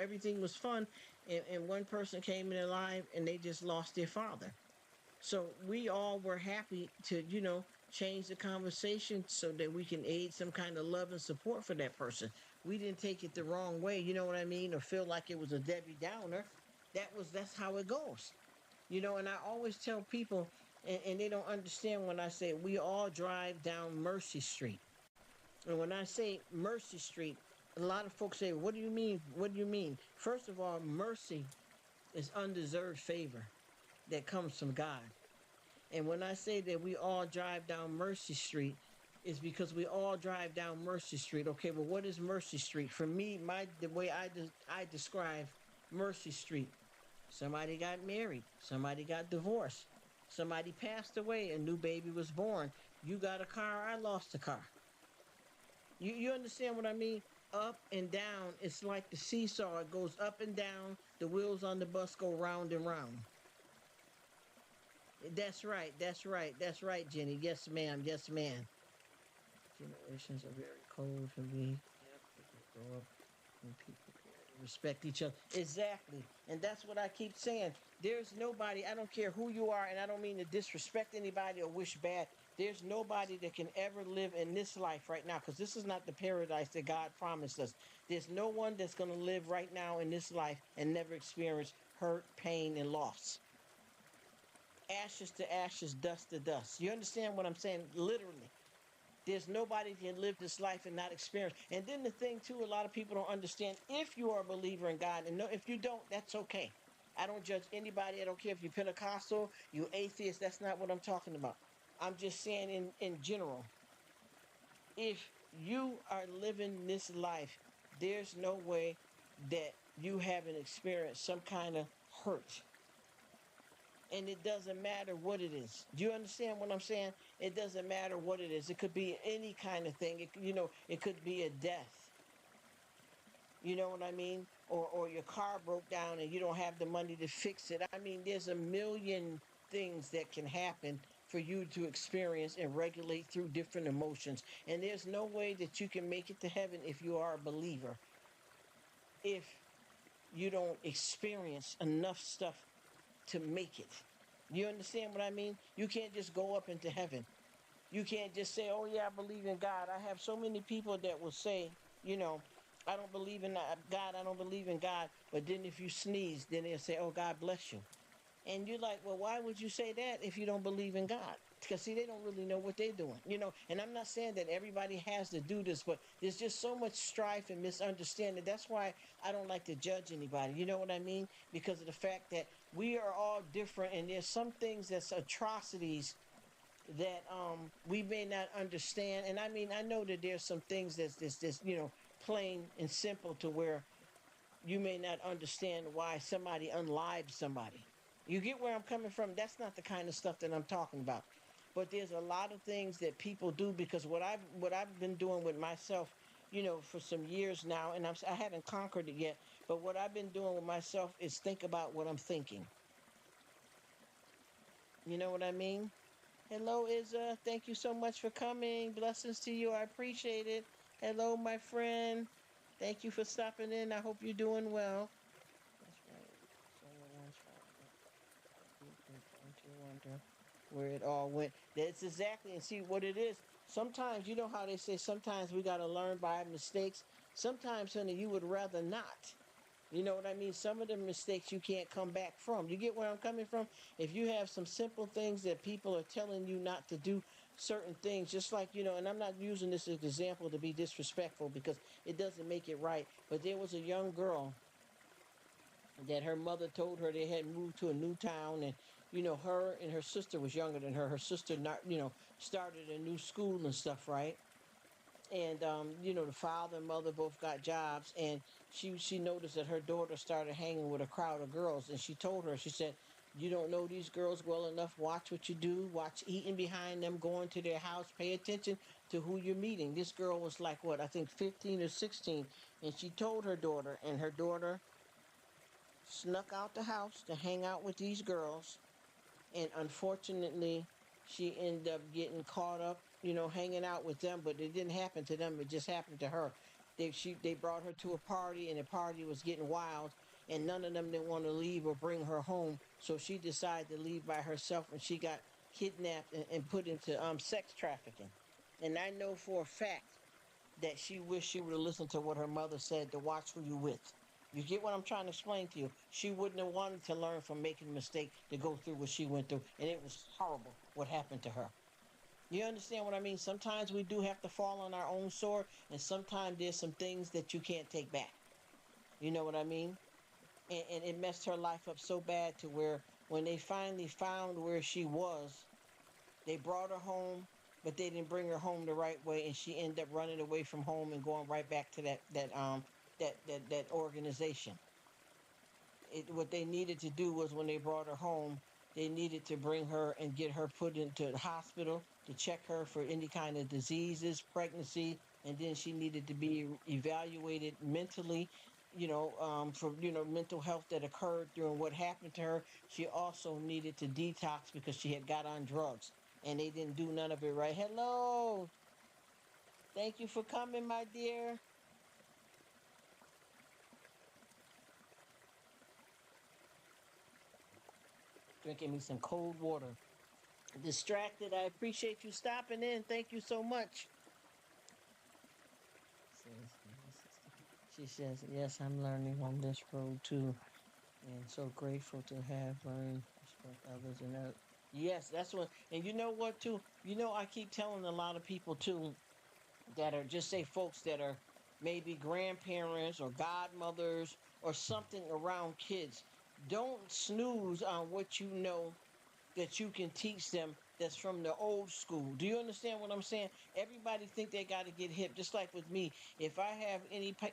everything was fun. And one person came in live and they just lost their father. So we all were happy to, change the conversation so that we can aid some kind of love and support for that person. We didn't take it the wrong way, you know what I mean, or feel like it was a Debbie Downer. That's how it goes. And I always tell people, and they don't understand when I say we all drive down Mercy Street. And when I say Mercy Street, a lot of folks say, what do you mean? What do you mean? First of all, mercy is undeserved favor that comes from God. And when I say that we all drive down Mercy Street, it's because we all drive down Mercy Street. Okay, well, what is Mercy Street? For me, the way I describe Mercy Street Somebody got married. Somebody got divorced. Somebody passed away. A new baby was born. You got a car. I lost a car. You understand what I mean? Up and down. It's like the seesaw. It goes up and down. The wheels on the bus go round and round. That's right. That's right. That's right, Jenny. Yes, ma'am. Yes, ma'am. Generations are very cold for me. Yep, people grow up and people respect each other. Exactly. And that's what I keep saying. There's nobody, I don't care who you are, and I don't mean to disrespect anybody or wish bad. There's nobody that can ever live in this life right now, because this is not the paradise that God promised us. There's no one that's going to live right now in this life and never experience hurt, pain, and loss. Ashes to ashes, dust to dust. You understand what I'm saying? Literally. There's nobody can live this life and not experience. And then the thing too, a lot of people don't understand, if you are a believer in God, and no, if you don't, that's okay. I don't judge anybody. I don't care if you're Pentecostal, you atheist. That's not what I'm talking about. I'm just saying in general, if you are living this life, there's no way that you haven't experienced some kind of hurt, and it doesn't matter what it is. Do you understand what I'm saying? It doesn't matter what it is. It could be any kind of thing. It could be a death. You know what I mean? Or your car broke down and you don't have the money to fix it. I mean, there's a million things that can happen for you to experience and regulate through different emotions. And there's no way that you can make it to heaven if you are a believer, if you don't experience enough stuff to make it. You understand what I mean? You can't just go up into heaven. You can't just say, "Oh yeah, I believe in God." I have so many people that will say, you know, "I don't believe in God. I don't believe in God." But then if you sneeze, then they'll say, "Oh, God bless you." And you're like, "Well, why would you say that if you don't believe in God?" Because see, they don't really know what they're doing. And I'm not saying that everybody has to do this, but there's just so much strife and misunderstanding. That's why I don't like to judge anybody. You know what I mean? Because of the fact that we are all different, and there's some things that's atrocities that we may not understand. And I mean, I know that there's some things that's this plain and simple, to where you may not understand why somebody unlived somebody. You get where I'm coming from? That's not the kind of stuff that I'm talking about. But there's a lot of things that people do, because what I've been doing with myself, for some years now, and I haven't conquered it yet. But what I've been doing with myself is think about what I'm thinking. You know what I mean? Hello, Izza. Thank you so much for coming. Blessings to you. I appreciate it. Hello, my friend. Thank you for stopping in. I hope you're doing well. That's right. Someone once to wonder where it all went. That's exactly, and see what it is. Sometimes, you know how they say, sometimes we got to learn by mistakes. Sometimes, honey, you would rather not. You know what I mean? Some of the mistakes you can't come back from. You get where I'm coming from? If you have some simple things that people are telling you not to do, certain things, just like, and I'm not using this as an example to be disrespectful, because it doesn't make it right. But there was a young girl that her mother told her they had moved to a new town, and her and her sister was younger than her. Her sister not, started a new school and stuff, right? And the father and mother both got jobs, and she noticed that her daughter started hanging with a crowd of girls, and she told her, she said, "You don't know these girls well enough. Watch what you do. Watch eating behind them, going to their house. Pay attention to who you're meeting." This girl was like, what, I think 15 or 16, and she told her daughter, and her daughter snuck out the house to hang out with these girls. And unfortunately, she ended up getting caught up, hanging out with them. But it didn't happen to them; it just happened to her. They brought her to a party, and the party was getting wild, and none of them didn't want to leave or bring her home. So she decided to leave by herself, and she got kidnapped and put into sex trafficking. And I know for a fact that she wished she would have listened to what her mother said, to watch who you with. You get what I'm trying to explain to you? She wouldn't have wanted to learn from making a mistake, to go through what she went through. And it was horrible what happened to her. You understand what I mean? Sometimes we do have to fall on our own sword, and sometimes there's some things that you can't take back. You know what I mean? And it messed her life up so bad, to where when they finally found where she was, they brought her home, but they didn't bring her home the right way, and she ended up running away from home and going right back to that organization. what they needed to do was when they brought her home, they needed to bring her and get her put into the hospital to check her for any kind of diseases, pregnancy, and then she needed to be evaluated mentally, for mental health that occurred during what happened to her. She also needed to detox because she had got on drugs, and they didn't do none of it right. Hello, thank you for coming, my dear. Drinking me some cold water. Distracted. I appreciate you stopping in. Thank you so much. She says, yes, I'm learning on this road too. And so grateful to have learned respect others and yes, that's what. And you know what too? I keep telling a lot of people too that are just say folks that are maybe grandparents or godmothers or something around kids. Don't snooze on what you know that you can teach them that's from the old school. Do you understand what I'm saying? Everybody think they got to get hip. Just like with me, if I have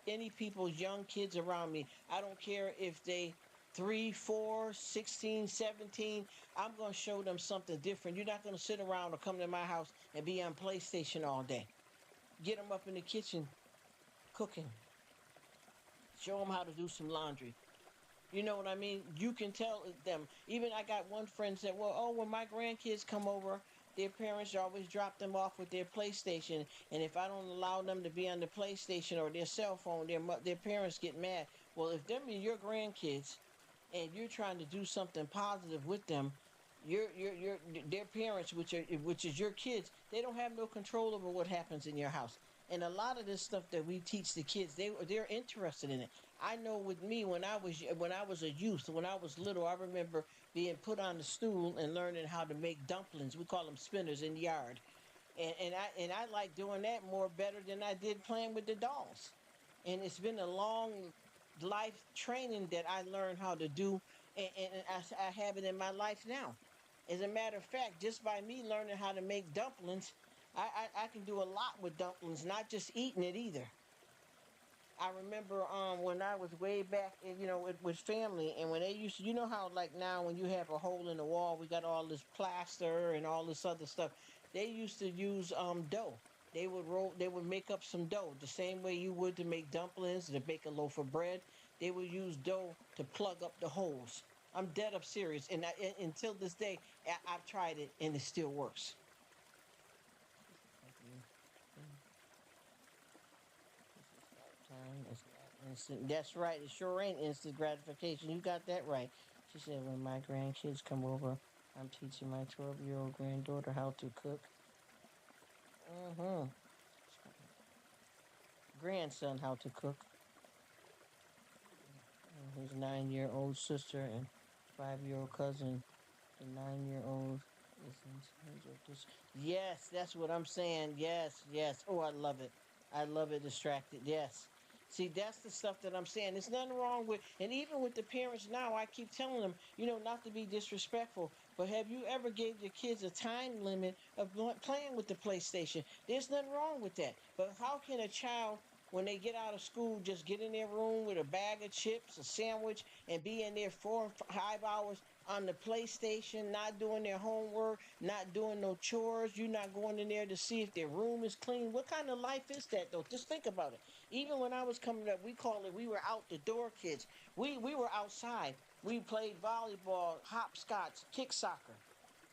any people's young kids around me, I don't care if they 3, 4, 16, 17. I'm going to show them something different. You're not going to sit around or come to my house and be on PlayStation all day. Get them up in the kitchen cooking. Show them how to do some laundry. You know what I mean? You can tell them. Even I got one friend said, "Well, oh, when my grandkids come over, their parents always drop them off with their PlayStation, and if I don't allow them to be on the PlayStation or their cell phone, their parents get mad." Well, if them are your grandkids, and you're trying to do something positive with them, your their parents, which is your kids, they don't have no control over what happens in your house. And a lot of this stuff that we teach the kids, they're interested in it. I know with me when I was a youth, when I was little, I remember being put on the stool and learning how to make dumplings. We call them spinners in the yard, and I like doing that more better than I did playing with the dolls. And it's been a long life training that I learned how to do, and I have it in my life now. As a matter of fact, just by me learning how to make dumplings, I can do a lot with dumplings, not just eating it either. I remember when I was way back, with family, and when they used to, how like now when you have a hole in the wall, we got all this plaster and all this other stuff. They used to use dough. They would make up some dough the same way you would to make dumplings, to make a loaf of bread. They would use dough to plug up the holes. I'm dead up serious, until this day, I've tried it and it still works. Time is not instant. That's right. It sure ain't instant gratification. You got that right. She said, when my grandkids come over, I'm teaching my 12-year-old granddaughter how to cook. Mm-hmm. Grandson how to cook. And his 9-year-old sister and 5-year-old cousin. The 9-year-old is in charge of this. Yes, that's what I'm saying. Yes, yes. Oh, I love it. I love it. Distracted. Yes. See, that's the stuff that I'm saying. There's nothing wrong with, and even with the parents now, I keep telling them, not to be disrespectful, but have you ever gave your kids a time limit of playing with the PlayStation? There's nothing wrong with that. But how can a child, when they get out of school, just get in their room with a bag of chips, a sandwich, and be in there 4 or 5 hours on the PlayStation, not doing their homework, not doing no chores? You're not going in there to see if their room is clean. What kind of life is that, though? Just think about it. Even when I was coming up, we were out the door kids. We were outside. We played volleyball, hopscotch, kick soccer.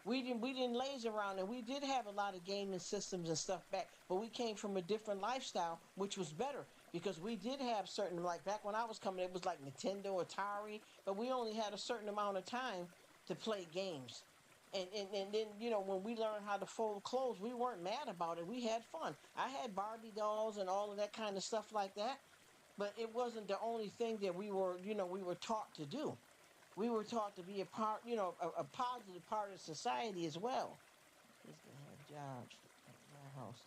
We didn't laze around, and we did have a lot of gaming systems and stuff back, but we came from a different lifestyle, which was better because we did have certain, like back when I was coming, it was like Nintendo, Atari, but we only had a certain amount of time to play games. And then, when we learned how to fold clothes, we weren't mad about it. We had fun. I had Barbie dolls and all of that kind of stuff like that, but it wasn't the only thing that we were taught to do. We were taught to be a part, a positive part of society as well. Kids can have jobs at my house.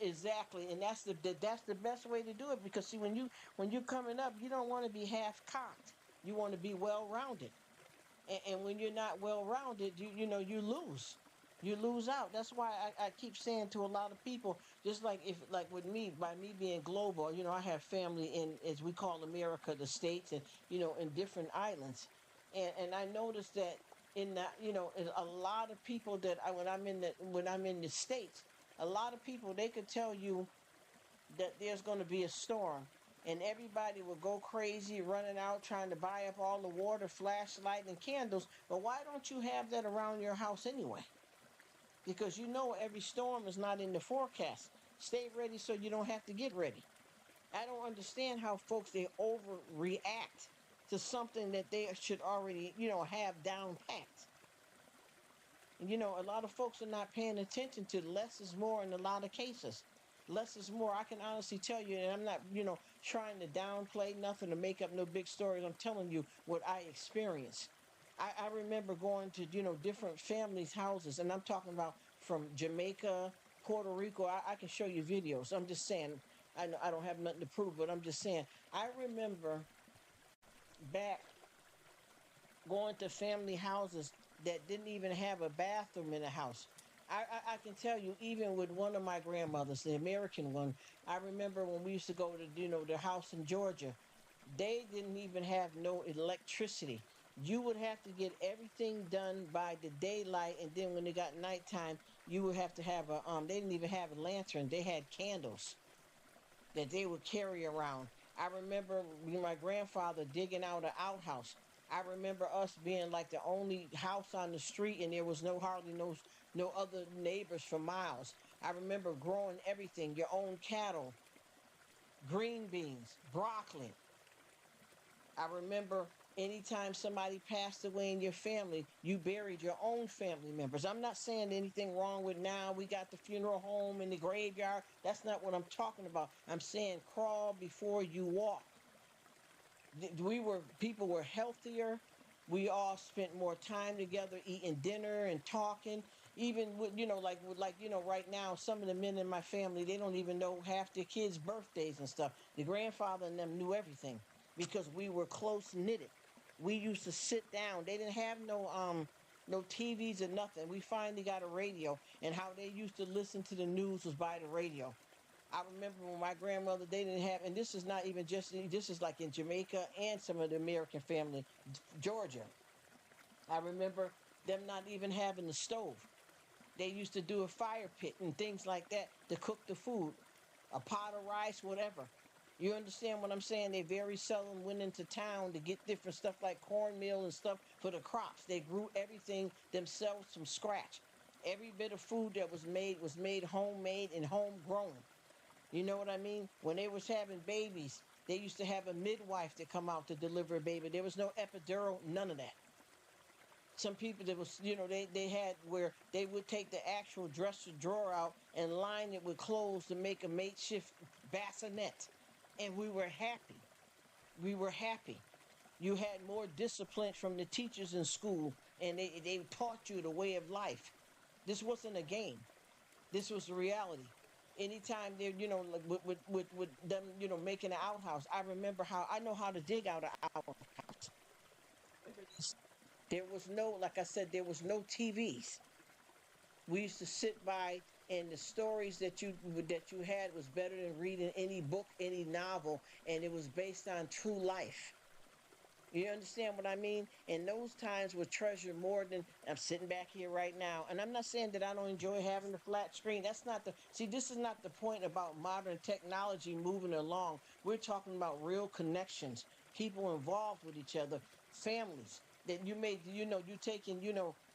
Exactly, and that's the best way to do it because see, when you're coming up, you don't want to be half cocked. You want to be well rounded, and when you're not well rounded, you lose. You lose out. That's why I keep saying to a lot of people, just like if like with me, by me being global, I have family in, as we call America, the states, and in different islands, and I noticed that in that, in a lot of people that when I'm in the states, a lot of people, they could tell you that there's going to be a storm, and everybody will go crazy running out trying to buy up all the water, flashlight, and candles. But why don't you have that around your house anyway? Because every storm is not in the forecast. Stay ready so you don't have to get ready. I don't understand how folks, they overreact to something that they should already, have down packed. And a lot of folks are not paying attention to less is more in a lot of cases. Less is more. I can honestly tell you, and I'm not, trying to downplay nothing or make up no big stories. I'm telling you what I experienced. I remember going to, different families' houses, and I'm talking about from Jamaica, Puerto Rico. I can show you videos. I'm just saying, I don't have nothing to prove, but I'm just saying, I remember back going to family houses that didn't even have a bathroom in the house. I can tell you, even with one of my grandmothers, the American one, I remember when we used to go to, the house in Georgia, they didn't even have no electricity. You would have to get everything done by the daylight, and then when it got nighttime, you would have to have they didn't even have a lantern. They had candles that they would carry around. I remember my grandfather digging out an outhouse. I remember us being like the only house on the street, and there was hardly no other neighbors for miles. I remember growing everything, your own cattle, green beans, broccoli. I remember anytime somebody passed away in your family, you buried your own family members. I'm not saying anything wrong with now. We got the funeral home in the graveyard. That's not what I'm talking about. I'm saying crawl before you walk. People were healthier. We all spent more time together eating dinner and talking. Even with, right now, some of the men in my family, they don't even know half their kids' birthdays and stuff. The grandfather and them knew everything because we were close knitted. We used to sit down. They didn't have no TVs or nothing. We finally got a radio, and how they used to listen to the news was by the radio. I remember when my grandmother, they didn't have, and this is not even just, this is like in Jamaica and some of the American family, Georgia. I remember them not even having the stove. They used to do a fire pit and things like that to cook the food, a pot of rice, whatever. You understand what I'm saying? They very seldom went into town to get different stuff like cornmeal and stuff for the crops. They grew everything themselves from scratch. Every bit of food that was made homemade and homegrown. You know what I mean? When they was having babies, they used to have a midwife to come out to deliver a baby. There was no epidural, none of that. Some people that was, they had where they would take the actual dresser drawer out and line it with clothes to make a makeshift bassinet. And we were happy. We were happy. You had more discipline from the teachers in school, and they taught you the way of life. This wasn't a game. This was the reality. Anytime they're, like with them, making an outhouse, I know how to dig out an outhouse. There was no, like I said, there was no TVs. We used to sit by, and the stories that you had was better than reading any book, any novel, and it was based on true life. You understand what I mean? And those times were treasured more than I'm sitting back here right now. And I'm not saying that I don't enjoy having the flat screen. This is not the point about modern technology moving along. We're talking about real connections, people involved with each other, families that you taking,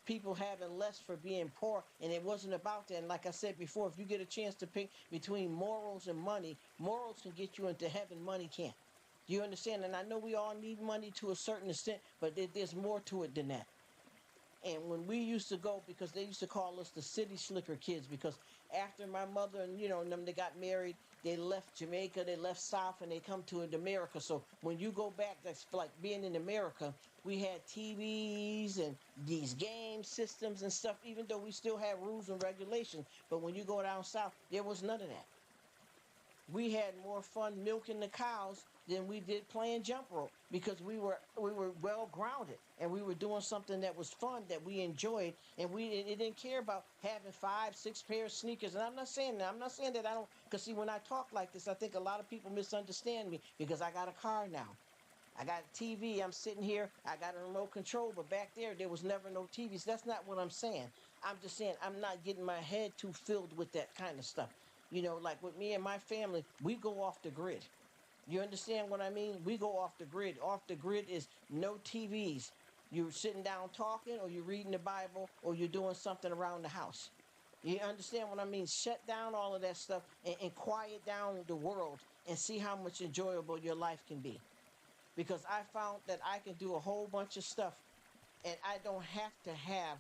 people having less for being poor. And it wasn't about that. And like I said before, if you get a chance to pick between morals and money, morals can get you into heaven, money can't. You understand? And I know we all need money to a certain extent, but there's more to it than that. And when we used to go, because they used to call us the city slicker kids, because after my mother and, and them, they got married, they left Jamaica, they left South, and they come to America. So when you go back, that's like being in America, we had TVs and these game systems and stuff, even though we still had rules and regulations. But when you go down South, there was none of that. We had more fun milking the cows than we did playing jump rope, because we were well grounded, and we were doing something that was fun, that we enjoyed, and we it didn't care about having 5, 6 pairs of sneakers. And I'm not saying that I don't, because see, when I talk like this, I think a lot of people misunderstand me, because I got a car now. I got a TV. I'm sitting here. I got a remote control, but back there was never no TVs. That's not what I'm saying. I'm just saying I'm not getting my head too filled with that kind of stuff. Like with me and my family, we go off the grid. You understand what I mean? We go off the grid. Off the grid is no TVs. You're sitting down talking, or you're reading the Bible, or you're doing something around the house. You understand what I mean? Shut down all of that stuff, and quiet down the world, and see how much enjoyable your life can be. Because I found that I can do a whole bunch of stuff, and I don't have to have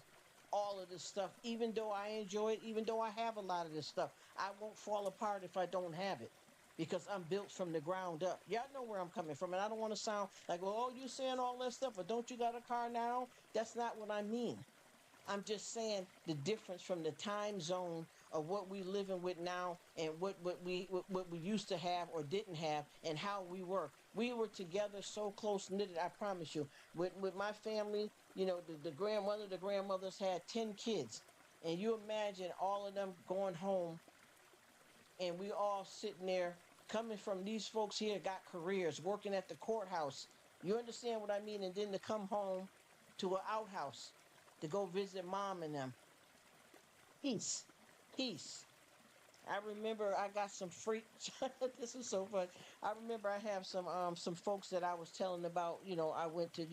all of this stuff, even though I enjoy it, even though I have a lot of this stuff. I won't fall apart if I don't have it, because I'm built from the ground up. Y'all know where I'm coming from, and I don't want to sound like, well, oh, you saying all that stuff, but don't you got a car now? That's not what I mean. I'm just saying the difference from the time zone of what we living with now, and what we used to have or didn't have, and how we were. We were together so close knitted, I promise you. With my family, the grandmothers had 10 kids. And you imagine all of them going home, and we all sitting there, coming from, these folks here got careers, working at the courthouse. You understand what I mean? And then to come home to an outhouse to go visit mom and them. Peace. Peace. I remember I got some freak. This is so fun. I remember I have some folks that I was telling about. I went to,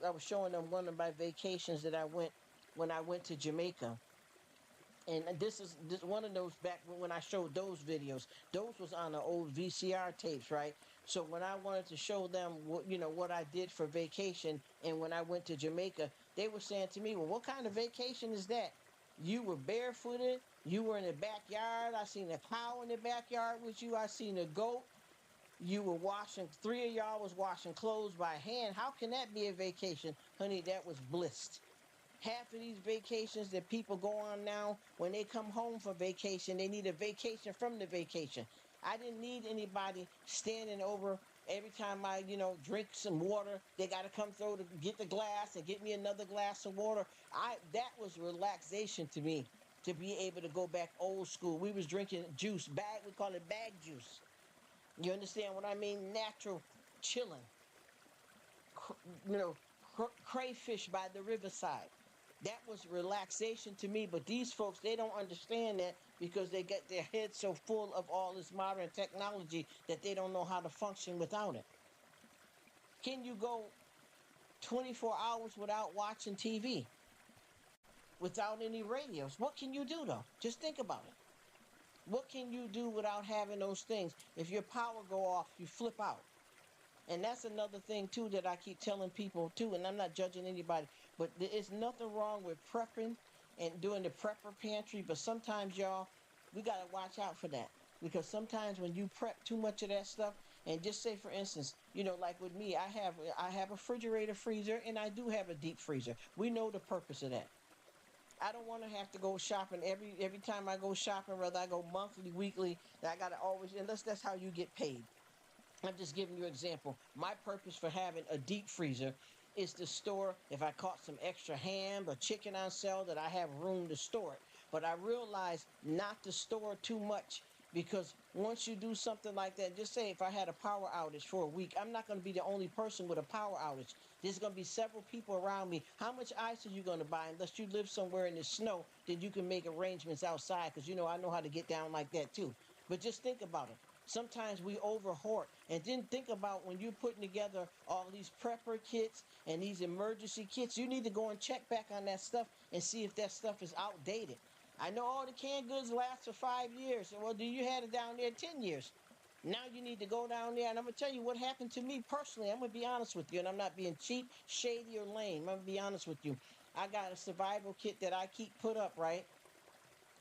I was showing them one of my vacations that I went when I went to Jamaica. And this one of those, back when I showed those videos. Those was on the old VCR tapes, right? So when I wanted to show them what I did for vacation, and when I went to Jamaica, they were saying to me, "Well, what kind of vacation is that? You were barefooted. You were in the backyard. I seen a cow in the backyard with you. I seen a goat. You were washing. 3 of y'all was washing clothes by hand. How can that be a vacation, honey? That was bliss." Half of these vacations that people go on now, when they come home for vacation, they need a vacation from the vacation. I didn't need anybody standing over every time I, drink some water. They got to come through to get the glass and get me another glass of water. That was relaxation to me, to be able to go back old school. We was drinking juice, we call it bag juice. You understand what I mean? Natural chilling. You know, crayfish by the riverside. That was relaxation to me. But these folks, they don't understand that, because they get their heads so full of all this modern technology that they don't know how to function without it. Can you go 24 hours without watching TV? Without any radios? What can you do, though? Just think about it. What can you do without having those things? If your power go off, you flip out. And that's another thing, too, that I keep telling people, too, and I'm not judging anybody, but there's nothing wrong with prepping and doing the prepper pantry, but sometimes, y'all, we got to watch out for that. Because sometimes when you prep too much of that stuff, and just say, for instance, like with me, I have a refrigerator, freezer, and I do have a deep freezer. We know the purpose of that. I don't want to have to go shopping every time I go shopping, whether I go monthly, weekly, that I got to always, unless that's how you get paid. I'm just giving you an example. My purpose for having a deep freezer is to store, if I caught some extra ham or chicken on sale, that I have room to store it. But I realized not to store too much, because once you do something like that, just say if I had a power outage for a week, I'm not going to be the only person with a power outage. There's going to be several people around me. How much ice are you going to buy? Unless you live somewhere in the snow, then you can make arrangements outside, because I know how to get down like that too. But just think about it. Sometimes we over-hoard. And then think about when you're putting together all these prepper kits and these emergency kits, you need to go and check back on that stuff and see if that stuff is outdated. I know all the canned goods last for 5 years. Well, do you had it down there 10 years? Now you need to go down there, and I'm going to tell you what happened to me personally. I'm going to be honest with you, and I'm not being cheap, shady, or lame. I'm going to be honest with you. I got a survival kit that I keep put up, right?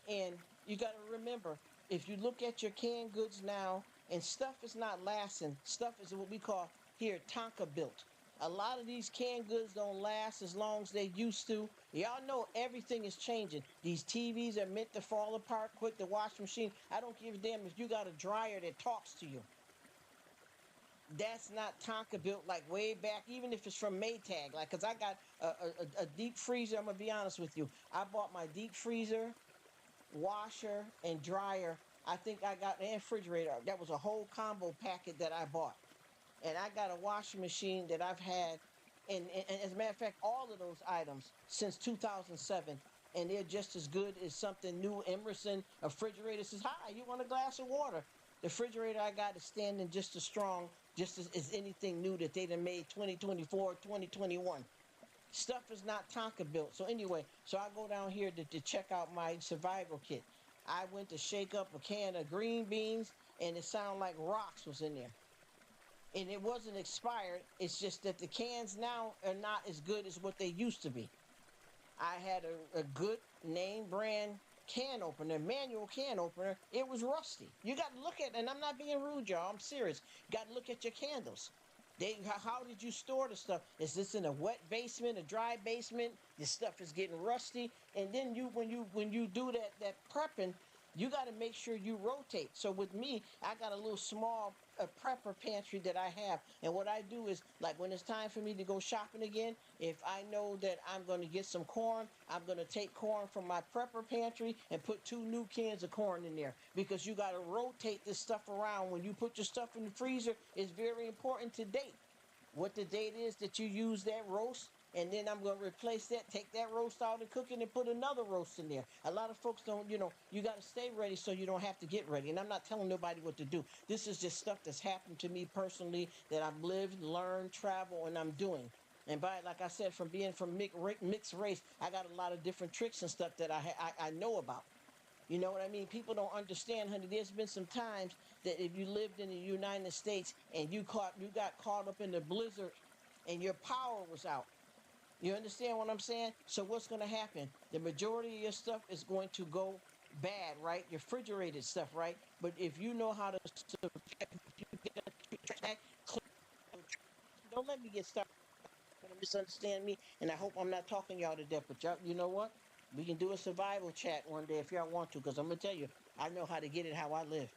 And you got to remember, if you look at your canned goods now, and stuff is not lasting, stuff is what we call here Tonka built. A lot of these canned goods don't last as long as they used to. Y'all know everything is changing. These TVs are meant to fall apart quick. The washing machine, I don't give a damn if you got a dryer that talks to you. That's not Tonka built like way back, even if it's from Maytag. Like, cause I got a deep freezer. I'm gonna be honest with you. I bought my deep freezer, washer, and dryer. I think I got an refrigerator. That was a whole combo packet that I bought. And I got a washing machine that I've had, and as a matter of fact, all of those items since 2007, and they're just as good as something new. Emerson, a refrigerator says, "Hi, you want a glass of water?" The refrigerator I got is standing just as strong, just as anything new that they done made 2024, 2021. Stuff is not Tonka built. So anyway, so I go down here to check out my survival kit. I went to shake up a can of green beans, and it sounded like rocks was in there, and it wasn't expired. It's just that the cans now are not as good as what they used to be. I had a good name brand can opener, manual can opener. It was rusty. You got to look at, and I'm not being rude, y'all. I'm serious. Got to look at your candles. How did you store the stuff? Is this in a wet basement, a dry basement? This stuff is getting rusty. And then when you do that prepping, you got to make sure you rotate. So with me, I got a little small prepper pantry that I have. And what I do is, like, when it's time for me to go shopping again, if I know that I'm going to get some corn, I'm going to take corn from my prepper pantry and put 2 new cans of corn in there, because you got to rotate this stuff around. When you put your stuff in the freezer, it's very important to date what the date is that you use that roast. And then I'm going to replace that, take that roast out and cook it, and put another roast in there. A lot of folks don't, you got to stay ready so you don't have to get ready. And I'm not telling nobody what to do. This is just stuff that's happened to me personally, that I've lived, learned, traveled, and I'm doing. And like I said, from being from mixed race, I got a lot of different tricks and stuff that I know about. You know what I mean? People don't understand, honey. There's been some times that if you lived in the United States and you got caught up in the blizzard and your power was out. You understand what I'm saying? So what's going to happen? The majority of your stuff is going to go bad, right? Your refrigerated stuff, right? But if you know how to don't let me get started. You're gonna misunderstand me, and I hope I'm not talking y'all to death. But y'all, you know what? We can do a survival chat one day if y'all want to, because I'm gonna tell you, I know how to get it how I live.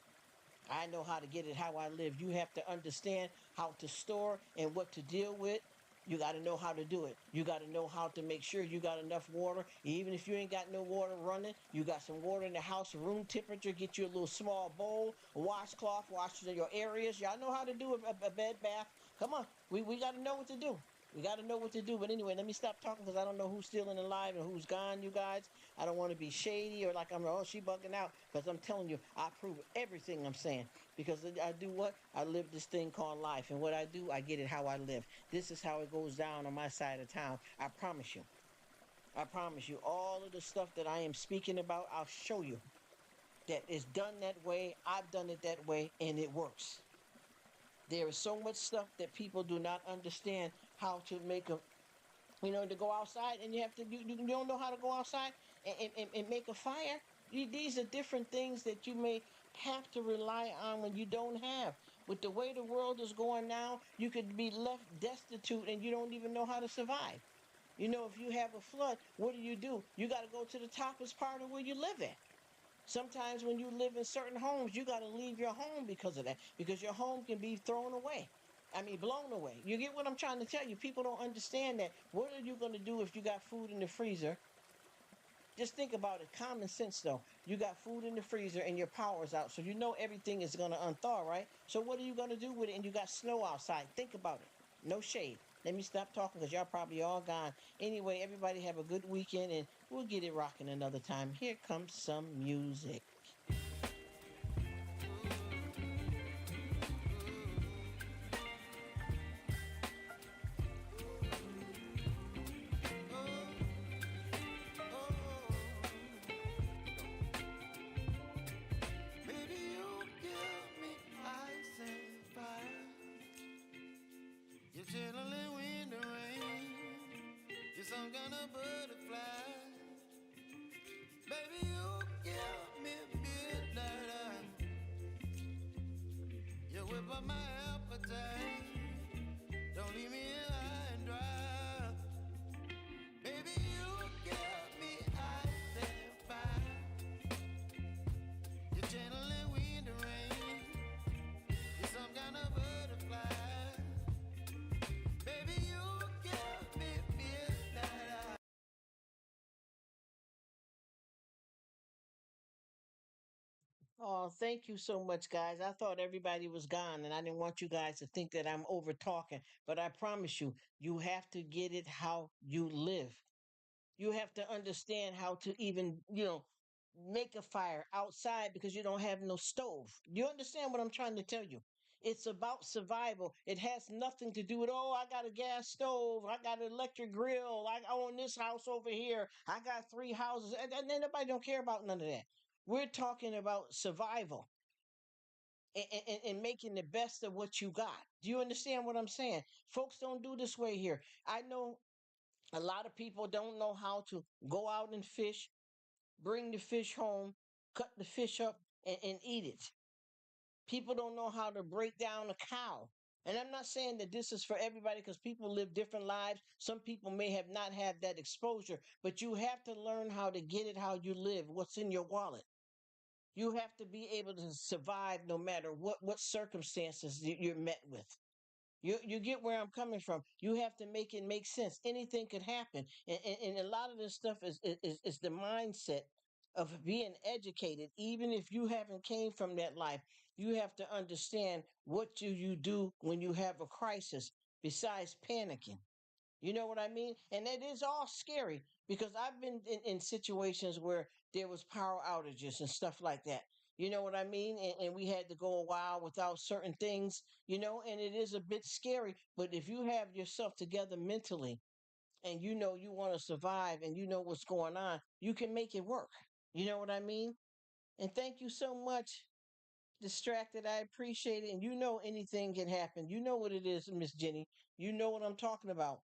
I know how to get it how I live. You have to understand how to store and what to deal with. You got to know how to do it. You got to know how to make sure you got enough water. Even if you ain't got no water running, you got some water in the house, room temperature. Get you a little small bowl, a washcloth, wash your areas. Y'all know how to do a bed bath. Come on. We got to know what to do. We got to know what to do. But anyway, let me stop talking, because I don't know who's still in the live and who's gone, you guys. I don't want to be shady or like she bugging out, because I'm telling you, I prove everything I'm saying. Because I do what? I live this thing called life. And what I do, I get it how I live. This is how it goes down on my side of town. I promise you. I promise you. All of the stuff that I am speaking about, I'll show you that it's done that way. I've done it that way, and it works. There is so much stuff that people do not understand how to make to go outside, and you don't know how to go outside and make a fire. These are different things that you may have to rely on when you don't have. With the way the world is going now, you could be left destitute and you don't even know how to survive. If you have a flood, what do? You got to go to the toppest part of where you live at. Sometimes when you live in certain homes, you got to leave your home because of that, because your home can be thrown away. I mean, blown away. You get what I'm trying to tell you? People don't understand that. What are you going to do if you got food in the freezer? Just think about it. Common sense, though. You got food in the freezer and your power's out, so you know everything is going to unthaw, right? So what are you going to do with it? And you got snow outside. Think about it. No shade. Let me stop talking, because y'all probably all gone. Anyway, everybody have a good weekend, and we'll get it rocking another time. Here comes some music. Baby, you give me ice and fire. You're chilling in the rain. You're some kind of butterfly. Baby, you give me midnight. You whip up my appetite. Don't leave me high and dry. Baby, you give me ice and fire. You're channeling wind and rain. You're some kind of butterfly. Oh, thank you so much, guys. I thought everybody was gone, and I didn't want you guys to think that I'm over talking. But I promise you, you have to get it how you live. You have to understand how to even, make a fire outside because you don't have no stove. You understand what I'm trying to tell you? It's about survival. It has nothing to do with, oh, I got a gas stove, I got an electric grill, I own this house over here, I got three houses, and then nobody don't care about none of that. We're talking about survival and making the best of what you got. Do you understand what I'm saying? Folks don't do this way here. I know a lot of people don't know how to go out and fish, bring the fish home, cut the fish up, and eat it. People don't know how to break down a cow. And I'm not saying that this is for everybody because people live different lives. Some people may have not had that exposure, but you have to learn how to get it how you live, what's in your wallet. You have to be able to survive no matter what circumstances you're met with. You get where I'm coming from. You have to make it make sense. Anything could happen, and a lot of this stuff is the mindset of being educated. Even if you haven't came from that life, you have to understand what do you do when you have a crisis. Besides panicking, you know what I mean? And it is all scary because I've been in situations where there was power outages and stuff like that. You know what I mean? And we had to go a while without certain things, and it is a bit scary. But if you have yourself together mentally and you know you want to survive and you know what's going on, you can make it work. You know what I mean? And thank you so much, Distracted. I appreciate it. And you know anything can happen. You know what it is, Miss Jenny. You know what I'm talking about.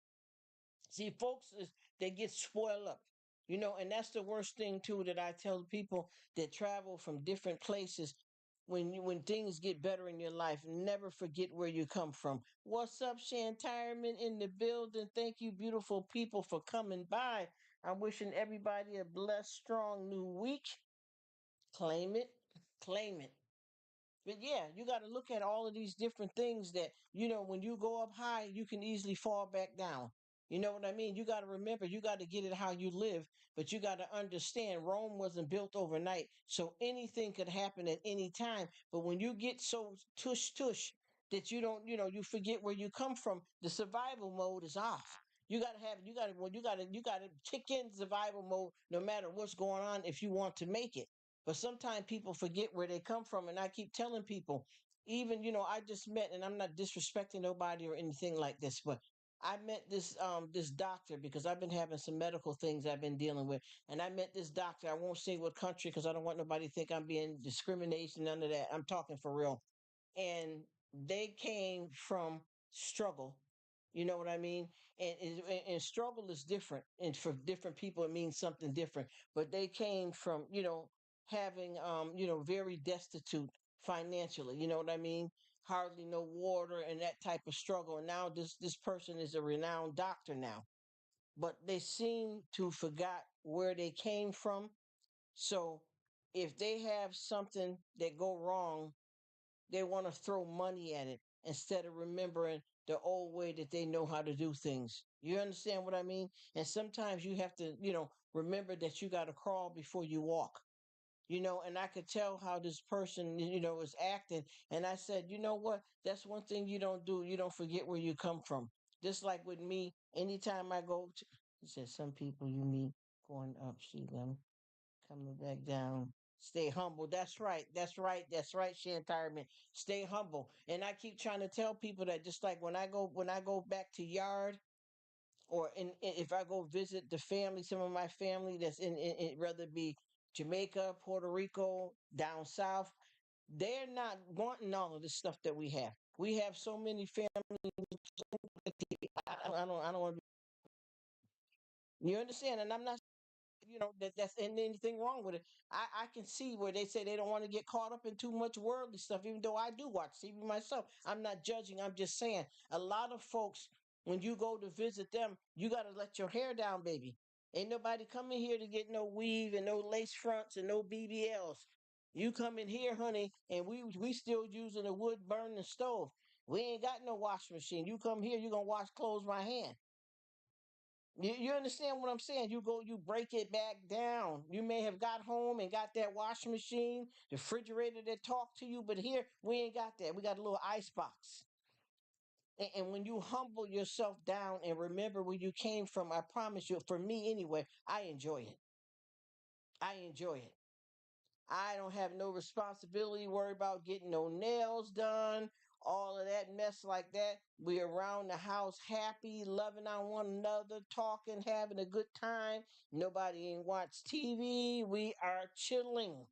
See, folks, they get spoiled up, and that's the worst thing too that I tell people that travel from different places. When things get better in your life, never forget where you come from. What's up, Shantireman in the building? Thank you, beautiful people, for coming by. I'm wishing everybody a blessed, strong new week. Claim it, claim it. But yeah, you got to look at all of these different things that, when you go up high, you can easily fall back down. You know what I mean? You got to remember, you got to get it how you live, but you got to understand Rome wasn't built overnight. So anything could happen at any time. But when you get so tush tush that you don't, you forget where you come from, the survival mode is off. You got to kick in survival mode no matter what's going on if you want to make it. But sometimes people forget where they come from. And I keep telling people, even, I just met, and I'm not disrespecting nobody or anything like this, but I met this doctor because I've been having some medical things I've been dealing with. And I met this doctor. I won't say what country because I don't want nobody to think I'm being discrimination, none of that. I'm talking for real. And they came from struggle. You know what I mean? And struggle is different, and for different people it means something different. But they came from having very destitute financially. You know what I mean? Hardly no water and that type of struggle. And now this person is a renowned doctor now, but they seem to forgot where they came from. So if they have something that go wrong, they want to throw money at it instead of remembering the old way that they know how to do things. You understand what I mean? And sometimes you have to, remember that you got to crawl before you walk. And I could tell how this person, was acting. And I said, you know what? That's one thing you don't do. You don't forget where you come from. Just like with me, anytime I go to, he said, some people you meet going up, see them coming back down. Stay humble. That's right. That's right. That's right, Shantireman. Stay humble. And I keep trying to tell people that just like when I go back to yard or if I go visit the family, some of my family that's in whether it be Jamaica, Puerto Rico, down south, they're not wanting all of this stuff that we have. We have so many families. I don't want to. You understand? And I'm not that's and anything wrong with it. I can see where they say they don't want to get caught up in too much worldly stuff, even though I do watch TV myself. I'm not judging, I'm just saying a lot of folks, when you go to visit them, you got to let your hair down, baby. Ain't nobody coming here to get no weave and no lace fronts and no BBLs. You come in here, honey, and we still using a wood burning stove. We ain't got no washing machine. You come here, you gonna wash clothes by hand. You understand what I'm saying? You go, you break it back down. You may have got home and got that washing machine, the refrigerator that talked to you, but here we ain't got that. We got a little ice box. And when you humble yourself down and remember where you came from, I promise you, for me anyway, I enjoy it. I enjoy it. I don't have no responsibility, worry about getting no nails done, all of that mess like that. We around the house happy, loving on one another, talking, having a good time. Nobody ain't watch TV. We are chilling.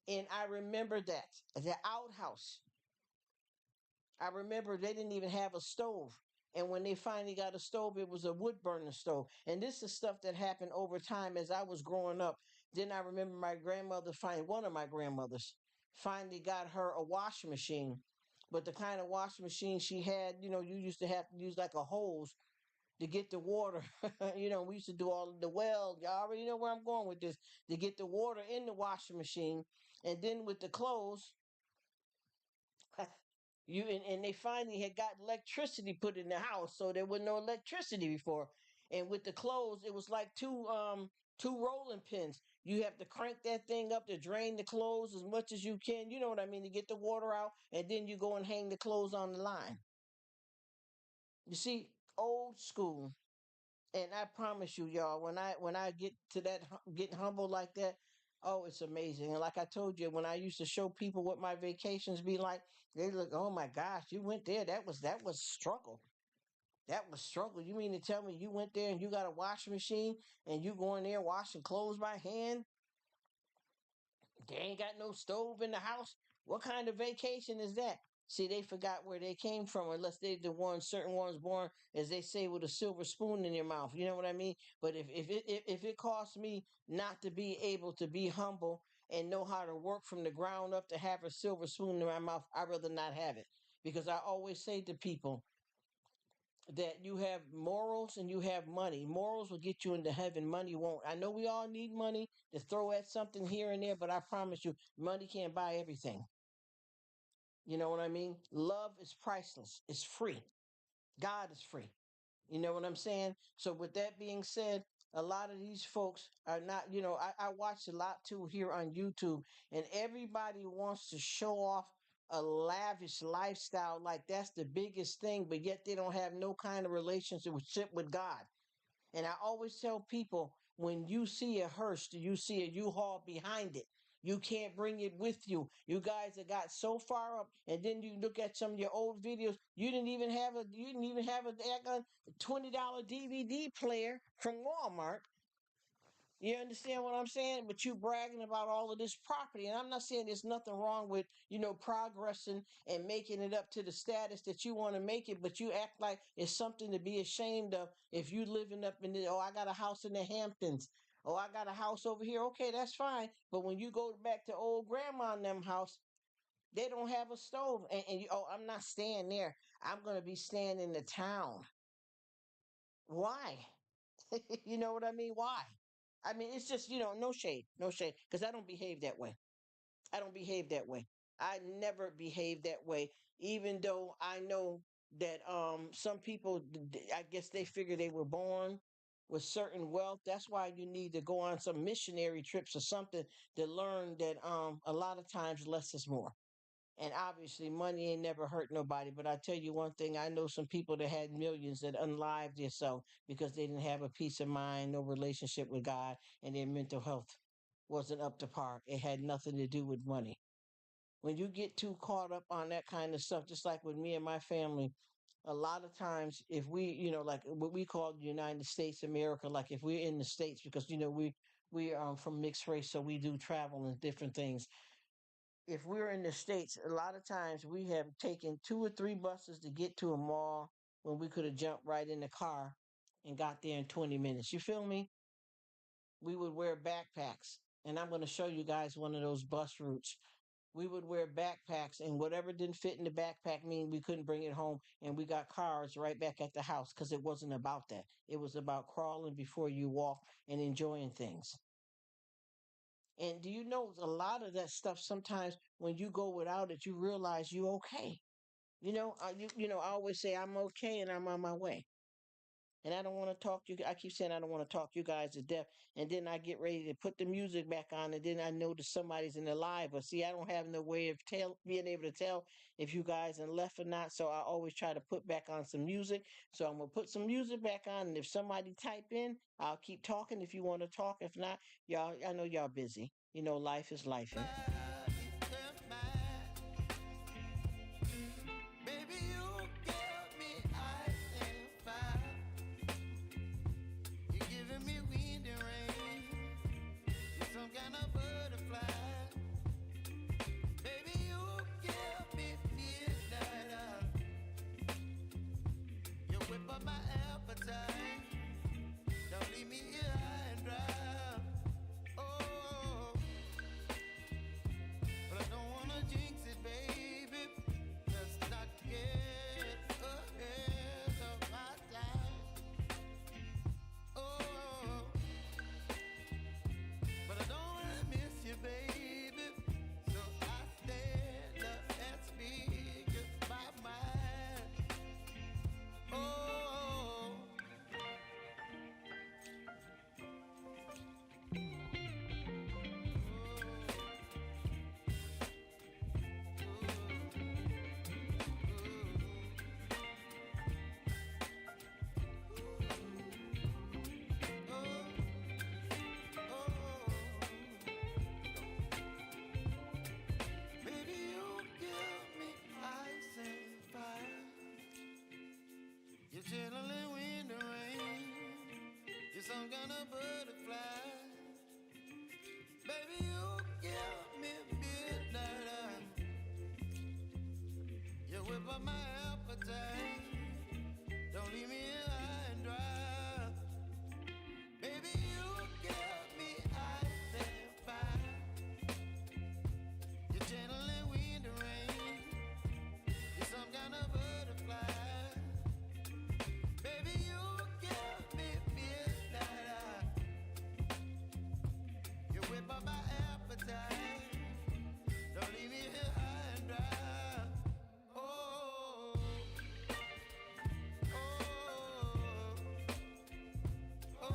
And I remember that. The outhouse. I remember they didn't even have a stove. And when they finally got a stove, it was a wood burning stove. And this is stuff that happened over time as I was growing up. Then I remember my grandmother finally, one of my grandmothers, finally got her a washing machine. But the kind of washing machine she had, you used to have to use like a hose to get the water. We used to do all of the well. Y'all already know where I'm going with this. To get the water in the washing machine. And then with the clothes, and they finally had got electricity put in the house, so there was no electricity before. And with the clothes, it was like two rolling pins. You have to crank that thing up to drain the clothes as much as you can. You know what I mean, to get the water out, and then you go and hang the clothes on the line. You see, old school. And I promise you, y'all, when I get to that getting humble like that, oh, it's amazing. And like I told you, when I used to show people what my vacations be like, they look, oh my gosh, you went there. That was struggle. That was struggle. You mean to tell me you went there and you got a washing machine and you go in there washing clothes by hand? They ain't got no stove in the house. What kind of vacation is that? See, they forgot where they came from, unless they the ones, certain ones born, as they say, with a silver spoon in their mouth. You know what I mean? But if it costs me not to be able to be humble and know how to work from the ground up to have a silver spoon in my mouth, I'd rather not have it. Because I always say to people, that you have morals and you have money. Morals will get you into heaven, money won't. I know we all need money to throw at something here and there, but I promise you, money can't buy everything. You know what I mean? Love is priceless, it's free. God is free. You know what I'm saying? So, with that being said, a lot of these folks are not, I watch a lot too here on YouTube, and everybody wants to show off a lavish lifestyle like that's the biggest thing, but yet they don't have no kind of relationship with God. And I always tell people, when you see a hearse, you see a U-Haul behind it. You can't bring it with you. You guys have got so far up, and then you look at some of your old videos. You didn't even have a daggone $20 DVD player from Walmart. You understand what I'm saying? But you bragging about all of this property. And I'm not saying there's nothing wrong with, progressing and making it up to the status that you want to make it, but you act like it's something to be ashamed of if you living up in oh, I got a house in the Hamptons. Oh, I got a house over here. Okay, that's fine. But when you go back to old grandma and them house, they don't have a stove. And oh, I'm not staying there. I'm going to be staying in the town. Why? You know what I mean? Why? I mean, it's just, no shade, no shade, because I don't behave that way. I don't behave that way. I never behave that way, even though I know that some people, I guess they figure they were born with certain wealth. That's why you need to go on some missionary trips or something to learn that a lot of times less is more. And obviously, money ain't never hurt nobody. But I tell you one thing, I know some people that had millions that unlived themselves because they didn't have a peace of mind, no relationship with God, and their mental health wasn't up to par. It had nothing to do with money. When you get too caught up on that kind of stuff, just like with me and my family, a lot of times if we, like what we call the United States America, like if we're in the States, because we from mixed race, so we do travel and different things. If we're in the States, a lot of times we have taken 2 or 3 buses to get to a mall when we could have jumped right in the car and got there in 20 minutes. You feel me? We would wear backpacks. And I'm going to show you guys one of those bus routes. We would wear backpacks, and whatever didn't fit in the backpack mean we couldn't bring it home. And we got cars right back at the house because it wasn't about that. It was about crawling before you walk and enjoying things. And do you know a lot of that stuff sometimes when you go without it, you realize you okay. I always say I'm okay and I'm on my way. and I don't want to talk you. I keep saying I don't want to talk you guys to death, and then I get ready to put the music back on, and then I notice somebody's in the live. But see, I don't have no way of being able to tell if you guys are left or not. So I always try to put back on some music. So I'm gonna put some music back on, and if somebody type in, I'll keep talking. If you want to talk, if not, y'all, I know y'all busy. You know, life is lifing. Baby, you give me ice and fire. You're giving me wind and rain. You're some kind of butterfly. Baby, you give me midnight. You whip up my appetite. Don't leave me here high and dry. Oh, but I don't wanna jinx it, baby. Let's not get ahead of my time. Oh, but I don't wanna miss you, baby. So I stand up and speak my mind. Oh, baby, you give me ice and fire. You're chilling wind and rain. You're some kind of butterfly. Baby, you give me midnight. You whip up my appetite. Don't leave me here high and dry. Baby, you give me ice and fire. You're channeling wind and rain. You're some kind of butterfly. Baby, you give me midnight. You whip up my appetite. Don't leave me here high and dry. Oh, oh, oh,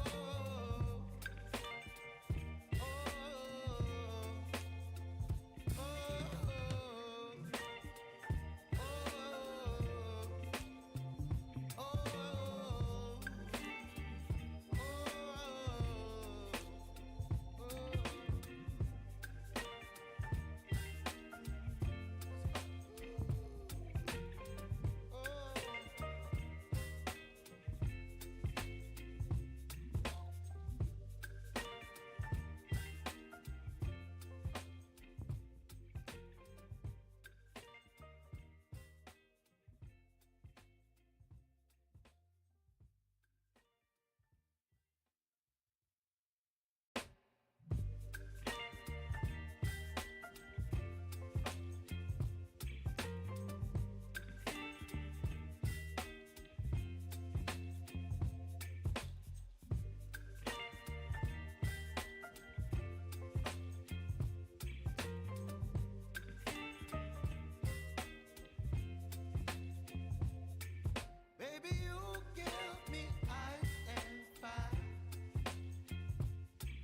baby, you give me ice and fire.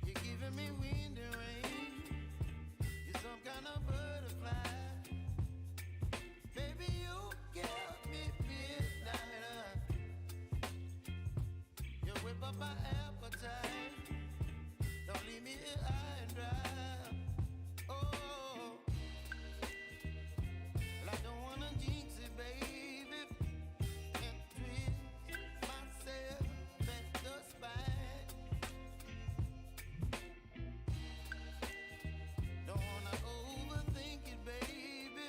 You're giving me wind and rain. You're some kind of butterfly. Baby, you give me midnight. You whip up my appetite. Don't leave me here high and dry. Oh, well, I don't wanna jinx it, baby. And twist myself at the spine. Don't wanna overthink it, baby.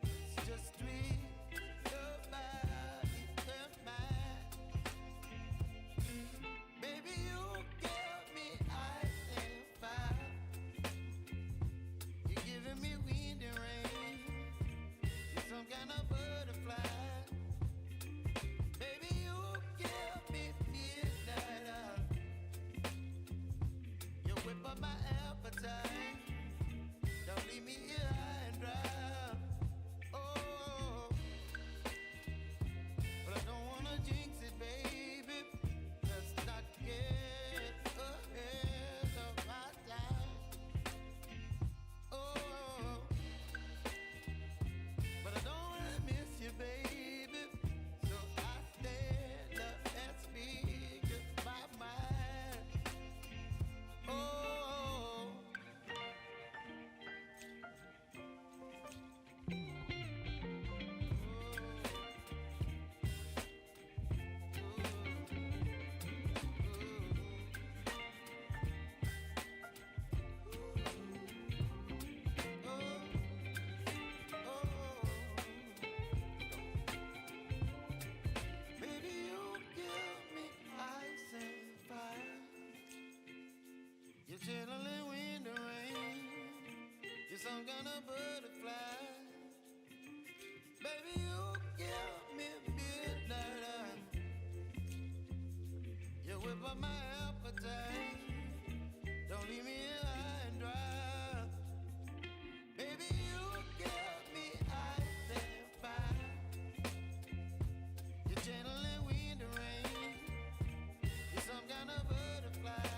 It's just twist your body and mine. Baby, you give me ice and fire. You're of butterfly. Baby, you give me midnight. You whip up my appetite. Don't leave me here high and dry. Baby, you give me ice and fire. You're gentle and wind and rain. You're some kind of butterfly.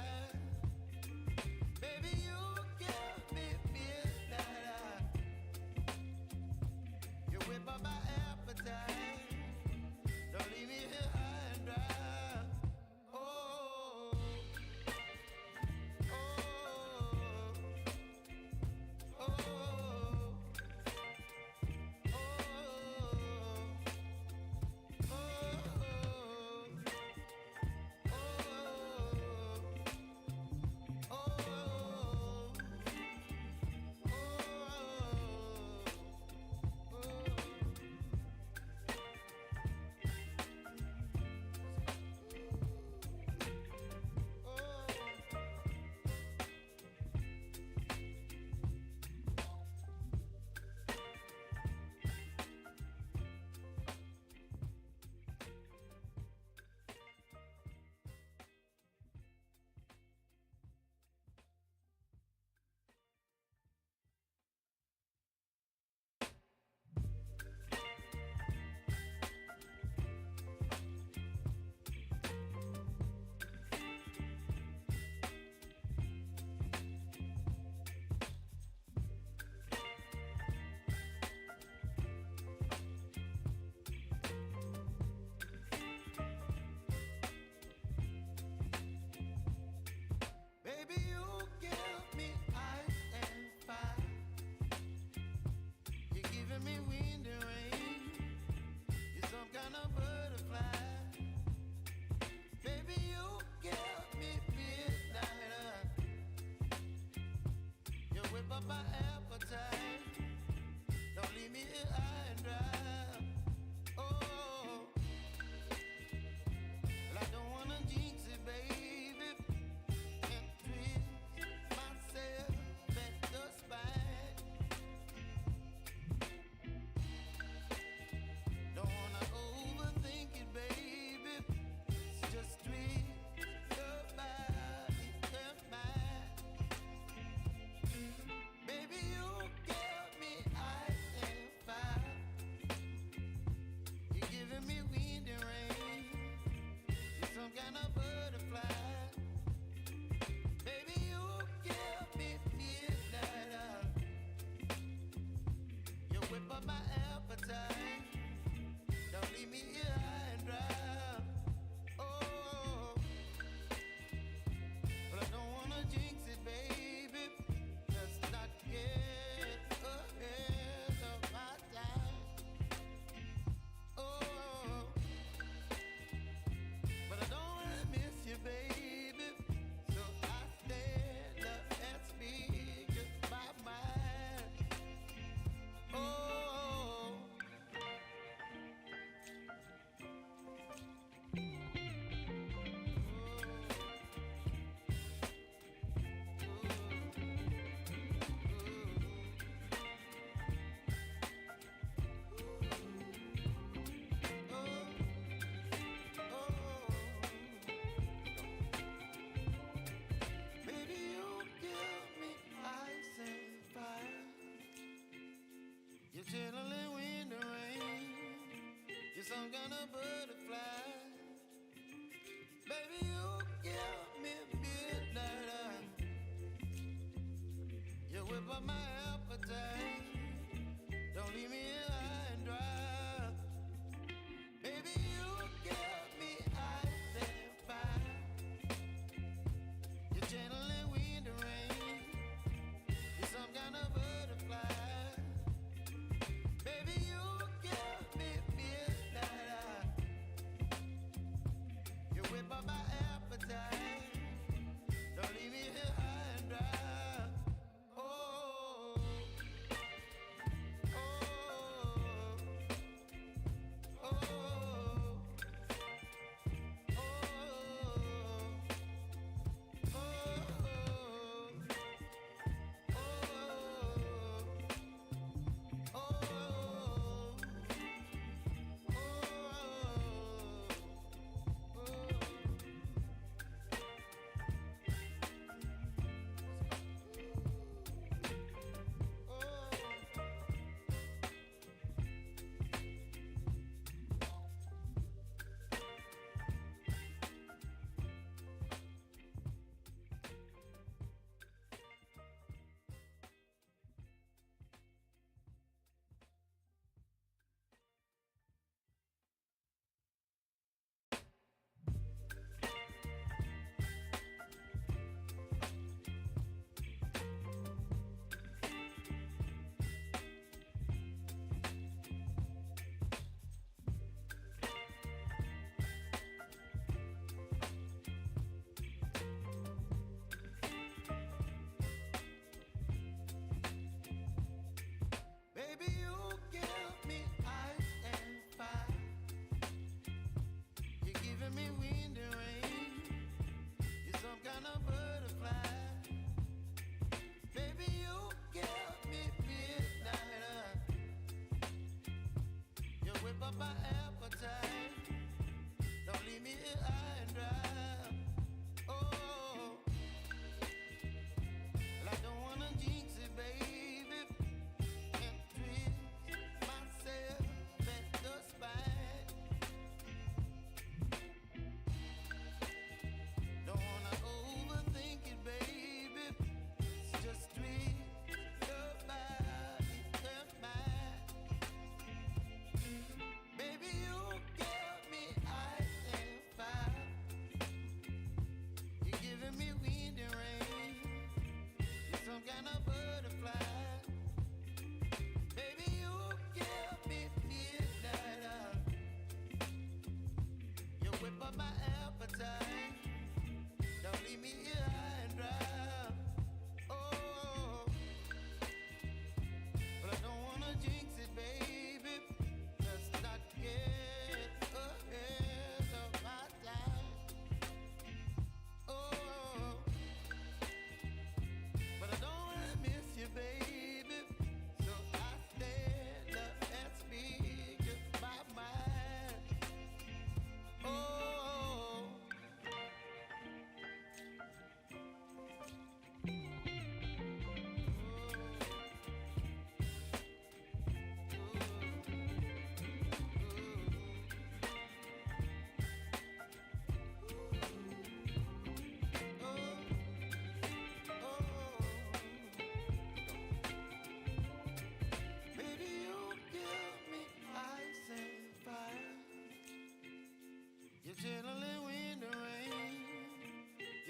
Baby, you give me midnight. You whip up my appetite. Don't leave me here high and dry. Oh, oh, oh, oh,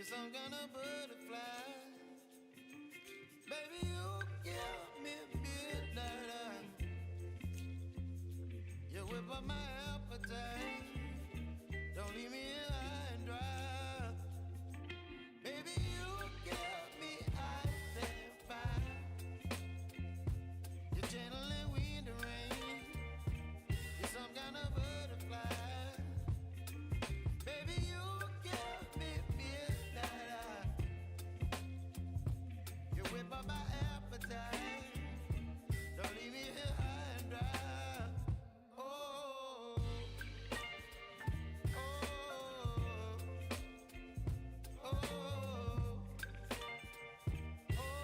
some kind of butterfly. Baby, you give me midnight. You whip up my appetite. Don't leave me here high and dry. Baby, you give me ice and fire. You're gentle and wind and rain. You're some kind of butterfly. Baby, you give me midnight. You whip up my appetite. Don't leave me here high and dry. Oh, oh, oh, oh,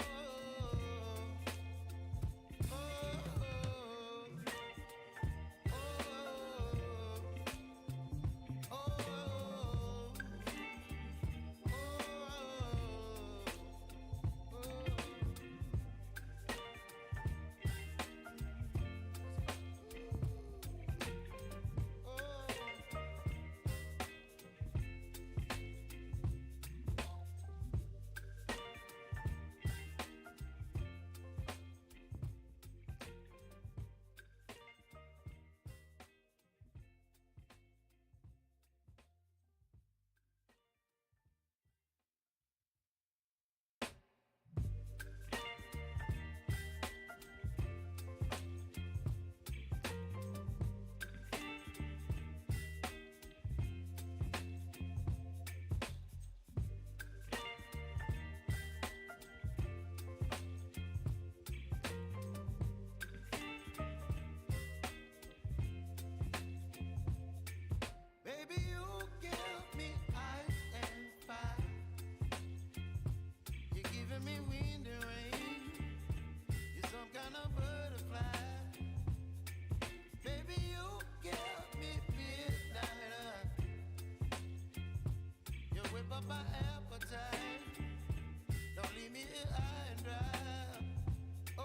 baby, you give me ice and fire. You're giving me wind and rain. You're some kind of butterfly. Baby, you give me midnight. You whip up my appetite. Don't leave me here high and dry. Oh,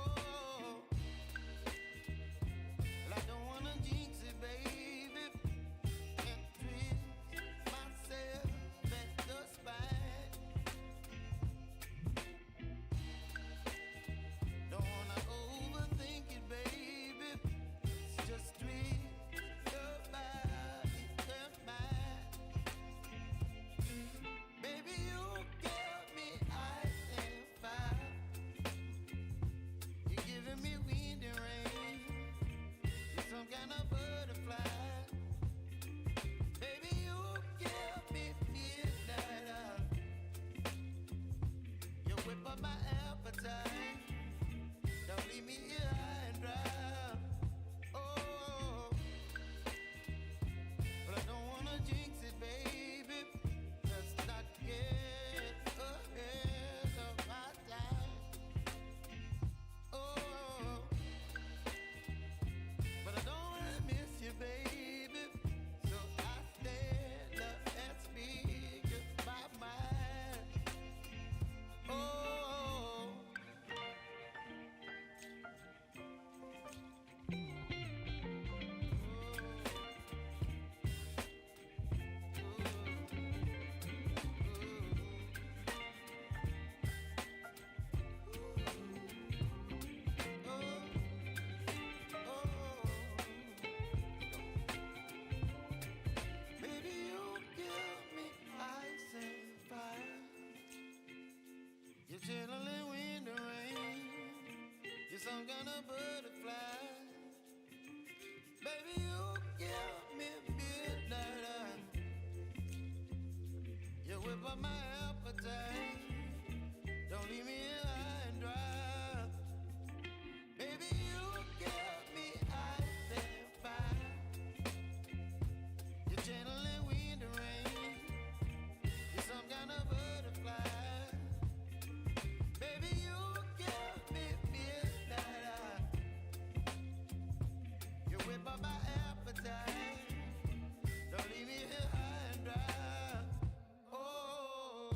well, I don't wanna jinx it, baby. And twist myself at the spine. Don't wanna overthink it, baby. It's just twist your body and mine. Baby, you give me ice and fire. You're giving me wind and rain. You're some kind of butterfly. Baby, you give me midnight. You whip up my appetite. Don't leave me here high and dry. Oh, but I don't wanna jinx it, baby. Let's not get ahead of my time. Oh, but I don't wanna miss you, baby. So I stand up and speak my mind. Oh, baby, you give me ice and fire. You're gentle in wind and rain. You're some kind of butterfly. Baby, you give me midnight. You whip up my appetite. Don't leave me here high and dry. Baby, you give me ice and fire. You're gentle in wind and rain. You're some kind of butterfly. Baby, you give me midnight. You whip up my appetite. Don't leave me here high and dry. Oh,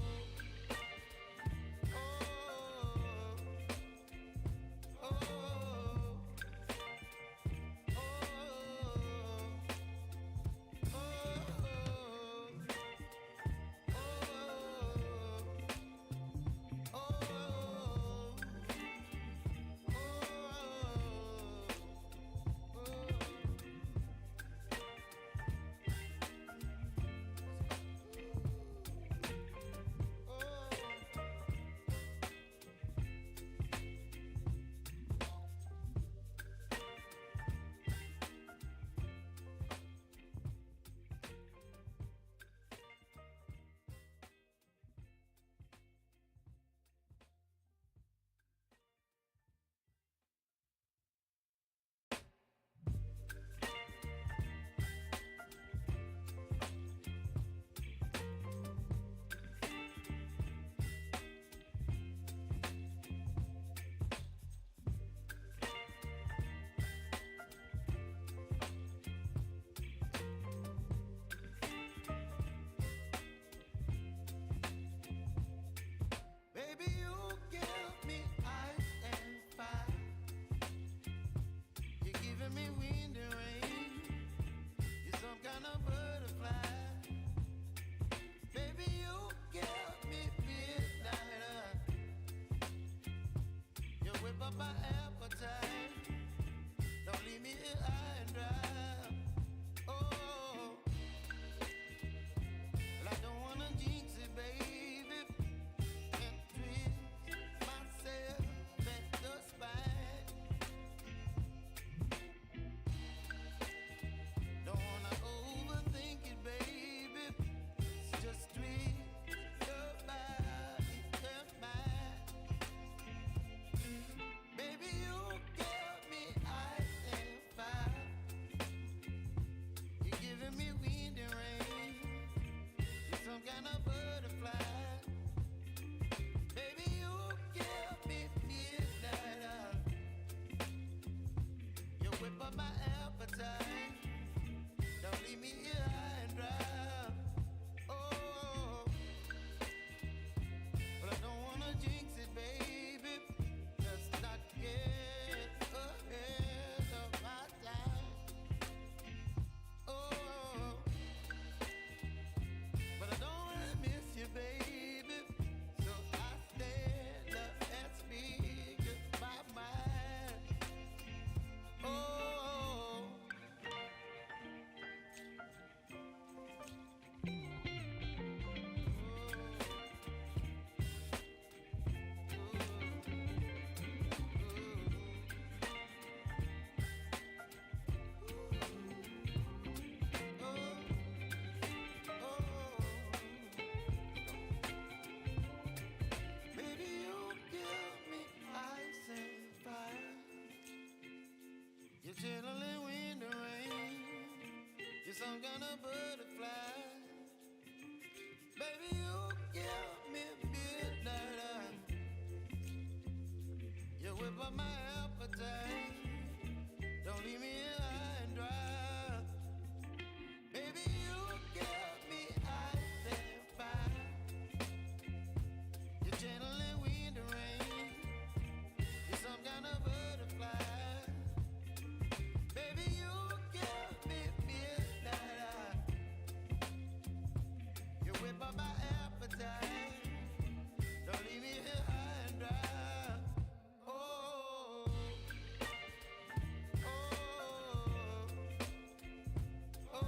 some kind of butterfly. Baby, you give me midnight. You whip up my appetite. Don't leave me here high and dry. Baby, you give me ice and fire. You're channeling wind and rain. You're some kind of butterfly. Baby, you give me midnight. You whip up my appetite. Don't leave me here high and dry. Oh, oh, oh,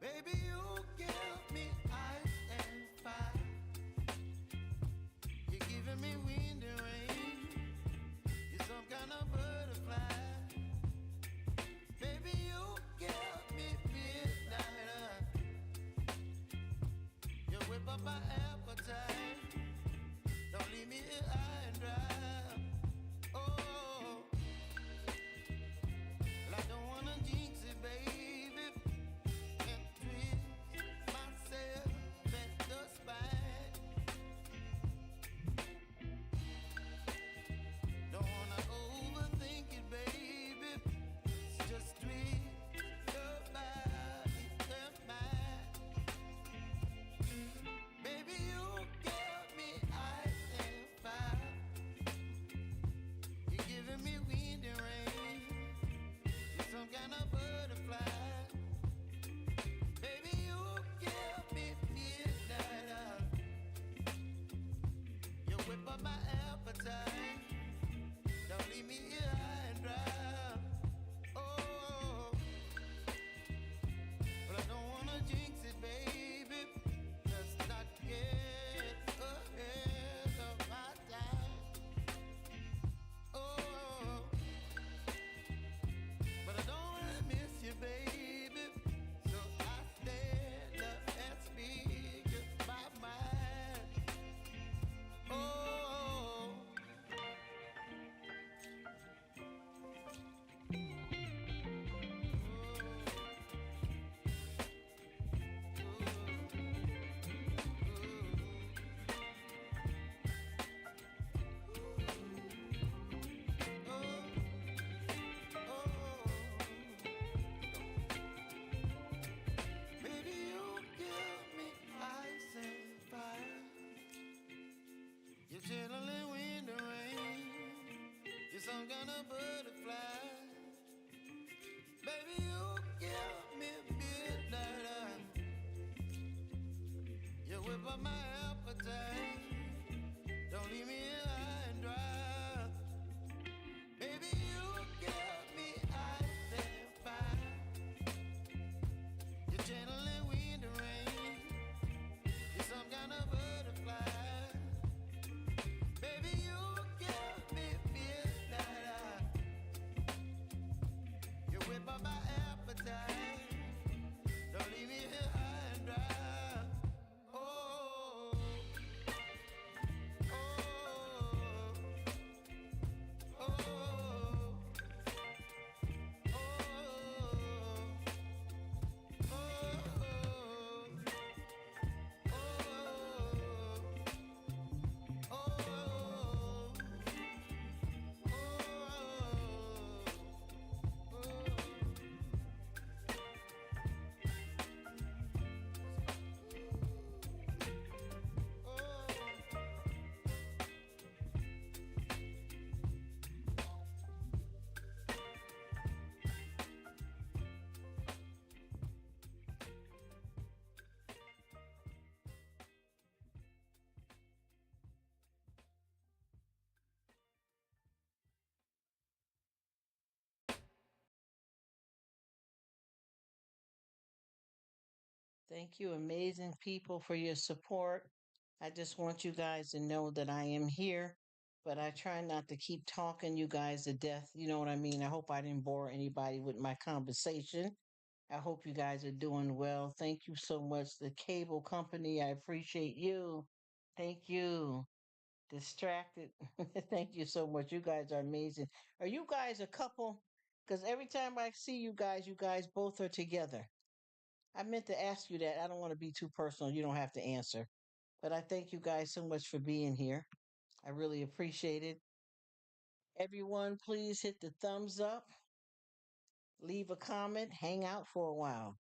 baby, you give me ice and fire. You're giving me wind and rain. You're some kind of butterfly. Baby, you give me midnight. You whip up my appetite. Don't leave me here high and dry. Oh, well, I don't wanna jinx it, baby. And twist myself at the spine. Don't wanna overthink it, baby. It's just twist your body and mine. Baby, you give me ice and fire. You're giving me wind and rain. You're some kind of butterfly. Baby, you give me midnight. You whip up my appetite. Don't leave me here high and dry. Oh, but I don't wanna jinx it, baby. Let's not get ahead of my time. Oh, but I don't wanna miss you, baby. So I stand up and speak my mind. Oh, baby, you give me ice and fire. You're channeling wind and rain. You're some kind of butterfly. Baby, you give me midnight. You whip up my appetite. Don't leave me here high and dry. Baby, you give me ice and fire. You're channeling wind and rain. You're some kind of butterfly. Baby, you give me midnight. You whip up my appetite. Don't leave me here high and dry. Oh, Thank you, amazing people, for your support. I just want you guys to know that I am here, but I try not to keep talking you guys to death. You know what I mean? I hope I didn't bore anybody with my conversation. I hope you guys are doing well. Thank you so much. The cable company, I appreciate you. Thank you. Distracted. Thank you so much. You guys are amazing. Are you guys a couple? Because every time I see you guys both are together. I meant to ask you that. I don't want to be too personal. You don't have to answer. But I thank you guys so much for being here. I really appreciate it. Everyone, please hit the thumbs up, leave a comment, hang out for a while.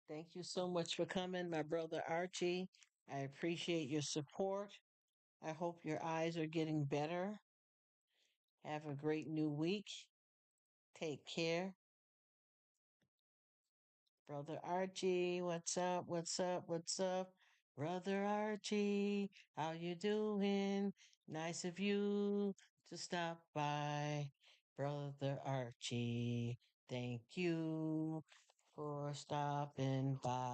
Thank you so much for coming, my brother Archie. I appreciate your support. I hope your eyes are getting better. Have a great new week. Take care. Brother Archie, what's up? What's up? What's up? Brother Archie, how you doing? Nice of you to stop by. Brother Archie, thank you for stopping by.